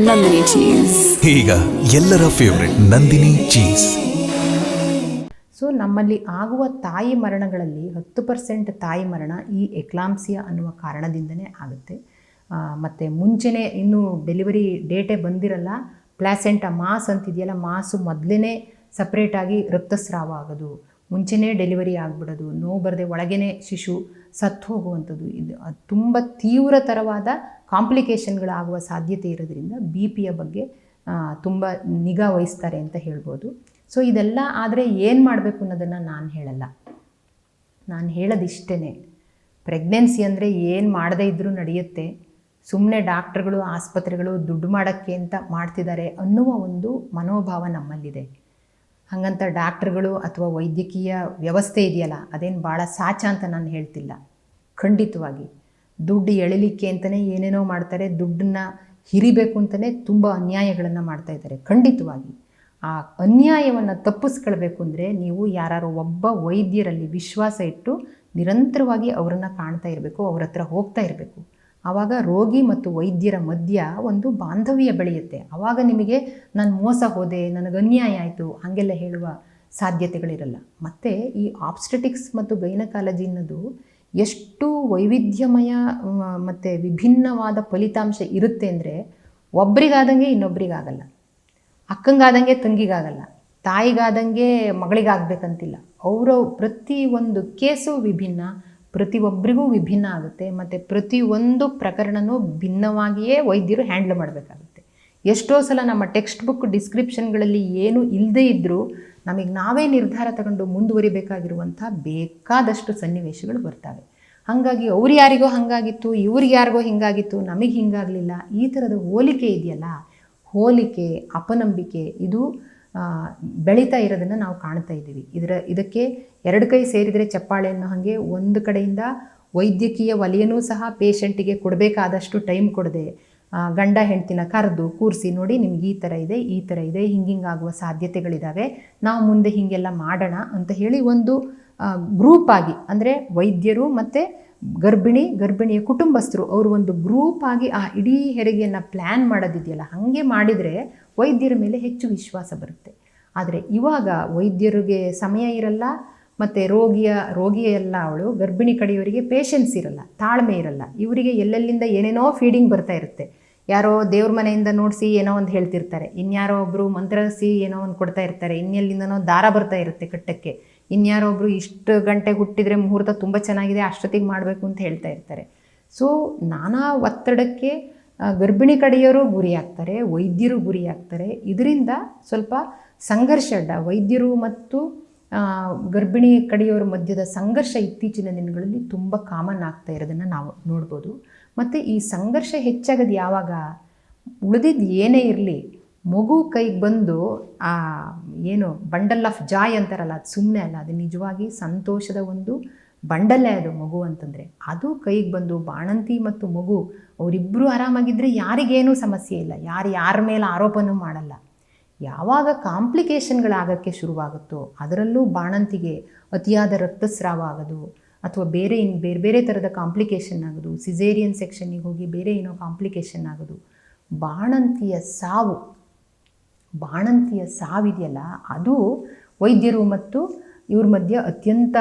ನಂದಿನಿ ಚೀಸ್. ಈಗ ಎಲ್ಲರ ಫೇವರೇಟ್ ನಂದಿನಿ ಚೀಸ್. ಸೊ ನಮ್ಮಲ್ಲಿ ಆಗುವ ತಾಯಿ ಮರಣಗಳಲ್ಲಿ 10% ತಾಯಿ ಮರಣ ಈ ಎಕ್ಲಾಂಪ್ಸಿಯಾ ಅನ್ನುವ ಕಾರಣದಿಂದನೇ ಆಗುತ್ತೆ. ಮತ್ತು ಮುಂಚೆನೇ ಇನ್ನೂ ಡೆಲಿವರಿ ಡೇಟೇ ಬಂದಿರಲ್ಲ, ಪ್ಲಾಸೆಂಟಾ ಮಾಸ್ ಅಂತಿದೆಯಲ್ಲ, ಮಾಸು ಮೊದಲೇ ಸಪ್ರೇಟಾಗಿ ರಕ್ತಸ್ರಾವ ಆಗೋದು, ಮುಂಚೆನೇ ಡೆಲಿವರಿ ಆಗಿಬಿಡೋದು, ನೋವು ಬರದೆ ಒಳಗೇ ಶಿಶು ಸತ್ತು ಹೋಗುವಂಥದ್ದು, ಇದು ತುಂಬ ತೀವ್ರತರವಾದ ಕಾಂಪ್ಲಿಕೇಶನ್ಗಳಾಗುವ ಸಾಧ್ಯತೆ ಇರೋದ್ರಿಂದ BP ಬಗ್ಗೆ ತುಂಬ ನಿಗಾ ವಹಿಸ್ತಾರೆ ಅಂತ ಹೇಳ್ಬೋದು. ಸೊ ಇದೆಲ್ಲ ಆದರೆ ಏನು ಮಾಡಬೇಕು ಅನ್ನೋದನ್ನು ನಾನು ಹೇಳಲ್ಲ. ನಾನು ಹೇಳೋದಿಷ್ಟೇ, ಪ್ರೆಗ್ನೆನ್ಸಿ ಅಂದರೆ ಏನು ಮಾಡದೇ ಇದ್ದರೂ ನಡೆಯುತ್ತೆ, ಸುಮ್ಮನೆ ಡಾಕ್ಟ್ರುಗಳು ಆಸ್ಪತ್ರೆಗಳು ದುಡ್ಡು ಮಾಡೋಕ್ಕೆ ಅಂತ ಮಾಡ್ತಿದ್ದಾರೆ ಅನ್ನುವ ಒಂದು ಮನೋಭಾವ ನಮ್ಮಲ್ಲಿದೆ. ಹಾಗಂತ ಡಾಕ್ಟ್ರುಗಳು ಅಥವಾ ವೈದ್ಯಕೀಯ ವ್ಯವಸ್ಥೆ ಇದೆಯಲ್ಲ ಅದೇನು ಭಾಳ ಸಾಚ ಅಂತ ನಾನು ಹೇಳ್ತಿಲ್ಲ. ಖಂಡಿತವಾಗಿ ದುಡ್ಡು ಎಳಿಲಿಕ್ಕೆ ಅಂತಲೇ ಏನೇನೋ ಮಾಡ್ತಾರೆ, ದುಡ್ಡನ್ನು ಹಿರಿಬೇಕು ಅಂತಲೇ ತುಂಬ ಅನ್ಯಾಯಗಳನ್ನು ಮಾಡ್ತಾಯಿದ್ದಾರೆ. ಖಂಡಿತವಾಗಿ ಆ ಅನ್ಯಾಯವನ್ನು ತಪ್ಪಿಸ್ಕೊಳ್ಬೇಕು ಅಂದರೆ ನೀವು ಯಾರು ಒಬ್ಬ ವೈದ್ಯರಲ್ಲಿ ವಿಶ್ವಾಸ ಇಟ್ಟು ನಿರಂತರವಾಗಿ ಅವರನ್ನು ಕಾಣ್ತಾ ಇರಬೇಕು, ಅವ್ರ ಹತ್ರ ಹೋಗ್ತಾ ಇರಬೇಕು. ಆವಾಗ ರೋಗಿ ಮತ್ತು ವೈದ್ಯರ ಮಧ್ಯ ಒಂದು ಬಾಂಧವ್ಯ ಬೆಳೆಯುತ್ತೆ. ಆವಾಗ ನಿಮಗೆ ನಾನು ಮೋಸ ಹೋದೆ, ನನಗೆ ಅನ್ಯಾಯ ಆಯಿತು ಹಾಗೆಲ್ಲ ಹೇಳುವ ಸಾಧ್ಯತೆಗಳಿರಲ್ಲ. ಮತ್ತು ಈ ಆಬ್ಸ್ಟೆಟಿಕ್ಸ್ ಮತ್ತು ಗೈನಕಾಲಜಿ ಅನ್ನೋದು ಎಷ್ಟು ವೈವಿಧ್ಯಮಯ ಮತ್ತು ವಿಭಿನ್ನವಾದ ಫಲಿತಾಂಶ ಇರುತ್ತೆ ಅಂದರೆ ಒಬ್ರಿಗಾದಂಗೆ ಇನ್ನೊಬ್ರಿಗಾಗಲ್ಲ, ಅಕ್ಕಂಗಾದಂಗೆ ತಂಗಿಗಾಗಲ್ಲ, ತಾಯಿಗಾದಂಗೆ ಮಗಳಿಗಾಗಬೇಕಂತಿಲ್ಲ. ಅವರ ಪ್ರತಿಯೊಂದು ಕೇಸು ವಿಭಿನ್ನ, ಪ್ರತಿಯೊಬ್ಬರಿಗೂ ವಿಭಿನ್ನ ಆಗುತ್ತೆ. ಮತ್ತು ಪ್ರತಿಯೊಂದು ಪ್ರಕರಣವೂ ಭಿನ್ನವಾಗಿಯೇ ವೈದ್ಯರು ಹ್ಯಾಂಡ್ಲ್ ಮಾಡಬೇಕಾಗುತ್ತೆ. ಎಷ್ಟೋ ಸಲ ನಮ್ಮ ಟೆಕ್ಸ್ಟ್ ಬುಕ್ ಡಿಸ್ಕ್ರಿಪ್ಷನ್ಗಳಲ್ಲಿ ಏನು ಇಲ್ಲದೇ ಇದ್ದರೂ ನಮಗೆ ನಾವೇ ನಿರ್ಧಾರ ತಗೊಂಡು ಮುಂದುವರಿಬೇಕಾಗಿರುವಂಥ ಬೇಕಾದಷ್ಟು ಸನ್ನಿವೇಶಗಳು ಬರ್ತವೆ. ಹಾಗಾಗಿ ಅವ್ರು ಯಾರಿಗೋ ಹಾಗಾಗಿತ್ತು, ಇವ್ರಿಗೆ ಯಾರಿಗೋ ಹಿಂಗಾಗಿತ್ತು, ನಮಗೆ ಹಿಂಗಾಗಲಿಲ್ಲ, ಈ ಥರದ ಹೋಲಿಕೆ ಇದೆಯಲ್ಲ, ಹೋಲಿಕೆ ಅಪನಂಬಿಕೆ ಇದು ಬೆಳೀತಾ ಇರೋದನ್ನು ನಾವು ಕಾಣ್ತಾ ಇದ್ದೀವಿ. ಇದಕ್ಕೆ ಎರಡು ಕೈ ಸೇರಿದರೆ ಚಪ್ಪಾಳೆ ಅನ್ನೋ ಹಾಗೆ ಒಂದು ಕಡೆಯಿಂದ ವೈದ್ಯಕೀಯ ವಲಯನೂ ಸಹ ಪೇಷಂಟಿಗೆ ಕೊಡಬೇಕಾದಷ್ಟು ಟೈಮ್ ಕೊಡದೆ ಗಂಡ ಹೆಂಡ್ತಿನ ಕರೆದು ಕೂರಿಸಿ, ನೋಡಿ ನಿಮ್ಗೆ ಈ ಥರ ಇದೆ, ಈ ಥರ ಇದೆ, ಹಿಂಗಾಗುವ ಸಾಧ್ಯತೆಗಳಿದ್ದಾವೆ, ನಾವು ಮುಂದೆ ಹೀಗೆಲ್ಲ ಮಾಡೋಣ ಅಂತ ಹೇಳಿ ಒಂದು ಗ್ರೂಪಾಗಿ, ಅಂದರೆ ವೈದ್ಯರು ಮತ್ತು ಗರ್ಭಿಣಿಯ ಕುಟುಂಬಸ್ಥರು ಅವರು ಒಂದು ಗ್ರೂಪಾಗಿ ಆ ಇಡೀ ಹೆರಿಗೆಯನ್ನು ಪ್ಲ್ಯಾನ್ ಮಾಡೋದಿದೆಯಲ್ಲ, ಹಾಗೆ ಮಾಡಿದರೆ ವೈದ್ಯರ ಮೇಲೆ ಹೆಚ್ಚು ವಿಶ್ವಾಸ ಬರುತ್ತೆ. ಆದರೆ ಇವಾಗ ವೈದ್ಯರಿಗೆ ಸಮಯ ಇರಲ್ಲ, ಮತ್ತು ರೋಗಿಯ ಎಲ್ಲ ಅವಳು ಗರ್ಭಿಣಿ ಕಡೆಯವರಿಗೆ ಪೇಷನ್ಸ್ ಇರಲ್ಲ, ತಾಳ್ಮೆ ಇರಲ್ಲ. ಇವರಿಗೆ ಎಲ್ಲೆಲ್ಲಿಂದ ಏನೇನೋ ಫೀಡಿಂಗ್ ಬರ್ತಾ ಇರುತ್ತೆ. ಯಾರೋ ದೇವ್ರ ಮನೆಯಿಂದ ನೋಡಿಸಿ ಏನೋ ಒಂದು ಹೇಳ್ತಿರ್ತಾರೆ, ಇನ್ಯಾರೋ ಒಬ್ಬರು ಮಂತ್ರಸಿ ಏನೋ ಒಂದು ಕೊಡ್ತಾ ಇರ್ತಾರೆ, ಇನ್ನೆಲ್ಲಿಂದನೋ ದಾರ ಬರ್ತಾ ಇರುತ್ತೆ ಕಟ್ಟಕ್ಕೆ, ಇನ್ಯಾರೋ ಒಬ್ಬರು ಇಷ್ಟು ಗಂಟೆಗೆ ಹುಟ್ಟಿದರೆ ಮುಹೂರ್ತ ತುಂಬ ಚೆನ್ನಾಗಿದೆ ಅಷ್ಟೊತ್ತಿಗೆ ಮಾಡಬೇಕು ಅಂತ ಹೇಳ್ತಾ ಇರ್ತಾರೆ. ಸೊ ನಾನಾ ಒತ್ತಡಕ್ಕೆ ಗರ್ಭಿಣಿ ಕಡೆಯವರು ಗುರಿಯಾಗ್ತಾರೆ, ವೈದ್ಯರು ಗುರಿಯಾಗ್ತಾರೆ. ಇದರಿಂದ ಸ್ವಲ್ಪ ಸಂಘರ್ಷ, ವೈದ್ಯರು ಮತ್ತು ಗರ್ಭಿಣಿ ಕಡೆಯವರ ಮಧ್ಯದ ಸಂಘರ್ಷ ಇತ್ತೀಚಿನ ದಿನಗಳಲ್ಲಿ ತುಂಬ ಕಾಮನ್ ಆಗ್ತಾ ಇರೋದನ್ನು ನಾವು ನೋಡ್ಬೋದು. ಮತ್ತು ಈ ಸಂಘರ್ಷ ಹೆಚ್ಚಾಗೋದು ಯಾವಾಗ, ಉಳಿದಿದ್ದು ಏನೇ ಇರಲಿ ಮಗು ಕೈಗೆ ಬಂದು ಏನು ಬಂಡಲ್ ಆಫ್ ಜಾಯ್ ಅಂತಾರಲ್ಲ, ಅದು ಸುಮ್ಮನೆ ಅಲ್ಲ, ಅದು ನಿಜವಾಗಿ ಸಂತೋಷದ ಒಂದು ಬಂಡಲ್ಲೇ ಅದು ಮಗು ಅಂತಂದರೆ. ಅದು ಕೈಗೆ ಬಂದು ಬಾಣಂತಿ ಮತ್ತು ಮಗು ಅವರಿಬ್ಬರು ಆರಾಮಾಗಿದ್ದರೆ ಯಾರಿಗೇನೂ ಸಮಸ್ಯೆ ಇಲ್ಲ, ಯಾರ ಮೇಲೆ ಆರೋಪನೂ ಮಾಡಲ್ಲ. ಯಾವಾಗ ಕಾಂಪ್ಲಿಕೇಶನ್ಗಳಾಗೋಕ್ಕೆ ಶುರುವಾಗುತ್ತೋ, ಅದರಲ್ಲೂ ಬಾಣಂತಿಗೆ ಅತಿಯಾದ ರಕ್ತಸ್ರಾವ ಆಗೋದು ಅಥವಾ ಬೇರೆ ಬೇರೆ ಥರದ ಕಾಂಪ್ಲಿಕೇಶನ್ ಆಗೋದು, ಸಿಸೇರಿಯನ್ ಸೆಕ್ಷನ್ನಿಗೆ ಹೋಗಿ ಬೇರೆ ಏನೋ ಕಾಂಪ್ಲಿಕೇಶನ್ ಆಗೋದು, ಬಾಣಂತಿಯ ಸಾವಿದೆಯಲ್ಲ ಅದು ವೈದ್ಯರು ಮತ್ತು ಇವ್ರ ಮಧ್ಯೆ ಅತ್ಯಂತ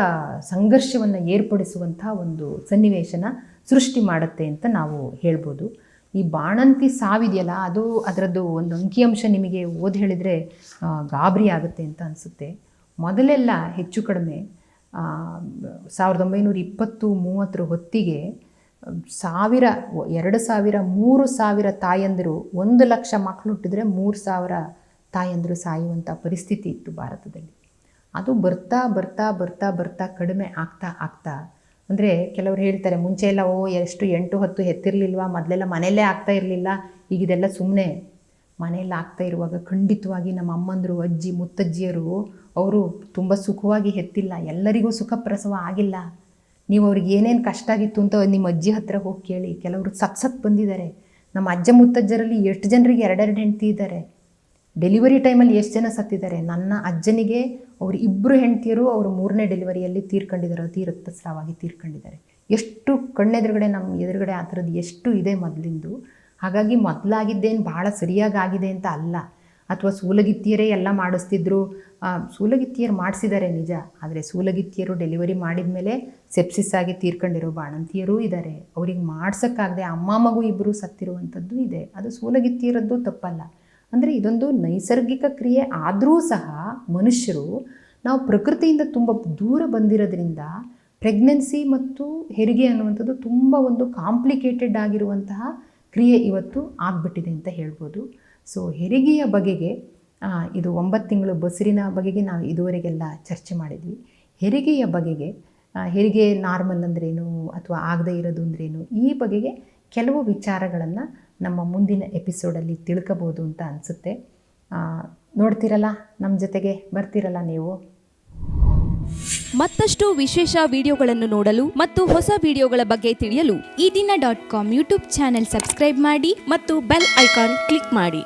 ಸಂಘರ್ಷವನ್ನು ಏರ್ಪಡಿಸುವಂಥ ಒಂದು ಸನ್ನಿವೇಶನ ಸೃಷ್ಟಿ ಮಾಡುತ್ತೆ ಅಂತ ನಾವು ಹೇಳ್ಬೋದು. ಈ ಬಾಣಂತಿ ಸಾವಿದೆಯಲ್ಲ ಅದು ಅದರದ್ದು ಒಂದು ಅಂಕಿಅಂಶ ನಿಮಗೆ ಓದಿ ಹೇಳಿದರೆ ಗಾಬರಿ ಆಗುತ್ತೆ ಅಂತ ಅನಿಸುತ್ತೆ. ಮೊದಲೆಲ್ಲ ಹೆಚ್ಚು ಕಡಿಮೆ 1920-30 ಹೊತ್ತಿಗೆ 1000, 2000, 3000 ತಾಯಂದಿರು, 1,00,000 ಮಕ್ಕಳು ಹುಟ್ಟಿದ್ರೆ 3000 ತಾಯಂದಿರು ಸಾಯುವಂಥ ಪರಿಸ್ಥಿತಿ ಇತ್ತು ಭಾರತದಲ್ಲಿ. ಅದು ಬರ್ತಾ ಬರ್ತಾ ಬರ್ತಾ ಬರ್ತಾ ಕಡಿಮೆ ಆಗ್ತಾ ಅಂದರೆ ಕೆಲವರು ಹೇಳ್ತಾರೆ ಮುಂಚೆ ಎಲ್ಲ ಎಷ್ಟು 8-10 ಹೆತ್ತಿರಲಿಲ್ವಾ, ಮೊದಲೆಲ್ಲ ಮನೆಯಲ್ಲೇ ಆಗ್ತಾ ಇರಲಿಲ್ಲ, ಈಗ ಇದೆಲ್ಲ ಸುಮ್ಮನೆ. ಮನೆಯಲ್ಲಿ ಆಗ್ತಾ ಇರುವಾಗ ಖಂಡಿತವಾಗಿ ನಮ್ಮ ಅಮ್ಮಂದರು, ಅಜ್ಜಿ, ಮುತ್ತಜ್ಜಿಯರು ಅವರು ತುಂಬ ಸುಖವಾಗಿ ಹೆತ್ತಿಲ್ಲ, ಎಲ್ಲರಿಗೂ ಸುಖ ಪ್ರಸವ ಆಗಿಲ್ಲ. ನೀವು ಅವ್ರಿಗೆ ಏನೇನು ಕಷ್ಟ ಆಗಿತ್ತು ಅಂತ ನಿಮ್ಮ ಅಜ್ಜಿ ಹತ್ರ ಹೋಗಿ ಕೇಳಿ. ಕೆಲವರು ಸತ್ ಬಂದಿದ್ದಾರೆ. ನಮ್ಮ ಅಜ್ಜ ಮುತ್ತಜ್ಜರಲ್ಲಿ ಎಷ್ಟು ಜನರಿಗೆ 2 ಹೆಂಡತಿ ಇದ್ದಾರೆ. ಡೆಲಿವರಿ ಟೈಮಲ್ಲಿ ಎಷ್ಟು ಜನ ಸತ್ತಿದ್ದಾರೆ. ನನ್ನ ಅಜ್ಜನಿಗೆ ಅವ್ರ ಇಬ್ಬರು ಹೆಂಡತಿಯರು ಅವರು 3ನೇ ಡೆಲಿವರಿಯಲ್ಲಿ ತೀರ್ಕೊಂಡಿದ್ದಾರೆ, ಅತಿ ರಕ್ತಸ್ರಾವಾಗಿ ತೀರ್ಕೊಂಡಿದ್ದಾರೆ. ಎಷ್ಟು ಕಣ್ಣೆದುರುಗಡೆ ನಮ್ಮ ಎದುರುಗಡೆ ಆ ಥರದ್ದು ಎಷ್ಟು ಇದೆ ಮೊದಲಿಂದು. ಹಾಗಾಗಿ ಮೊದಲಾಗಿದ್ದೇನು ಭಾಳ ಸರಿಯಾಗಿ ಆಗಿದೆ ಅಂತ ಅಲ್ಲ, ಅಥವಾ ಸೂಲಗಿತ್ತಿಯರೇ ಎಲ್ಲ ಮಾಡಿಸ್ತಿದ್ರು. ಸೂಲಗಿತ್ತಿಯರು ಮಾಡಿಸಿದ್ದಾರೆ ನಿಜ, ಆದರೆ ಸೂಲಗಿತ್ತಿಯರು ಡೆಲಿವರಿ ಮಾಡಿದ ಮೇಲೆ ಸೆಪ್ಸಿಸ್ ಆಗಿ ತೀರ್ಕೊಂಡಿರೋ ಬಾಣಂತಿಯರೂ ಇದ್ದಾರೆ. ಅವ್ರಿಗೆ ಮಾಡ್ಸೋಕ್ಕಾಗದೆ ಅಮ್ಮ ಮಗು ಇಬ್ಬರು ಸತ್ತಿರುವಂಥದ್ದು ಇದೆ. ಅದು ಸೂಲಗಿತ್ತಿಯರದ್ದು ತಪ್ಪಲ್ಲ. ಅಂದರೆ ಇದೊಂದು ನೈಸರ್ಗಿಕ ಕ್ರಿಯೆ ಆದರೂ ಸಹ ಮನುಷ್ಯರು ನಾವು ಪ್ರಕೃತಿಯಿಂದ ತುಂಬ ದೂರ ಬಂದಿರೋದ್ರಿಂದ ಪ್ರೆಗ್ನೆನ್ಸಿ ಮತ್ತು ಹೆರಿಗೆ ಅನ್ನುವಂಥದ್ದು ತುಂಬ ಒಂದು ಕಾಂಪ್ಲಿಕೇಟೆಡ್ ಆಗಿರುವಂತಹ ಕ್ರಿಯೆ ಇವತ್ತು ಆಗಿಬಿಟ್ಟಿದೆ ಅಂತ ಹೇಳ್ಬೋದು. ಸೊ ಹೆರಿಗೆಯ ಬಗೆಗೆ ಇದು 9 ತಿಂಗಳು ಬಸರಿನ ಬಗೆಗೆ ನಾವು ಇದುವರೆಗೆಲ್ಲ ಚರ್ಚೆ ಮಾಡಿದ್ವಿ. ಹೆರಿಗೆಯ ಬಗೆಗೆ ಹೆರಿಗೆ ನಾರ್ಮಲ್ ಅಂದ್ರೇನು ಅಥವಾ ಆಗದೇ ಇರೋದು ಅಂದ್ರೇನು, ಈ ಬಗೆಗೆ ಕೆಲವು ವಿಚಾರಗಳನ್ನು ನಮ್ಮ ಮುಂದಿನ ಎಪಿಸೋಡಲ್ಲಿ ತಿಳ್ಕೊಬೋದು ಅಂತ ಅನಿಸುತ್ತೆ. ನೋಡ್ತಿರಲ್ಲ, ನಮ್ಮ ಜೊತೆಗೆ ಬರ್ತಿರಲ್ಲ ನೀವು. ಮತ್ತಷ್ಟು ವಿಶೇಷ ವಿಡಿಯೋಗಳನ್ನು ನೋಡಲು ಮತ್ತು ಹೊಸ ವಿಡಿಯೋಗಳ ಬಗ್ಗೆ ತಿಳಿಯಲು ಈ ದಿನ .com ಯೂಟ್ಯೂಬ್ ಚಾನೆಲ್ ಸಬ್ಸ್ಕ್ರೈಬ್ ಮಾಡಿ ಮತ್ತು ಬೆಲ್ ಐಕಾನ್ ಕ್ಲಿಕ್ ಮಾಡಿ.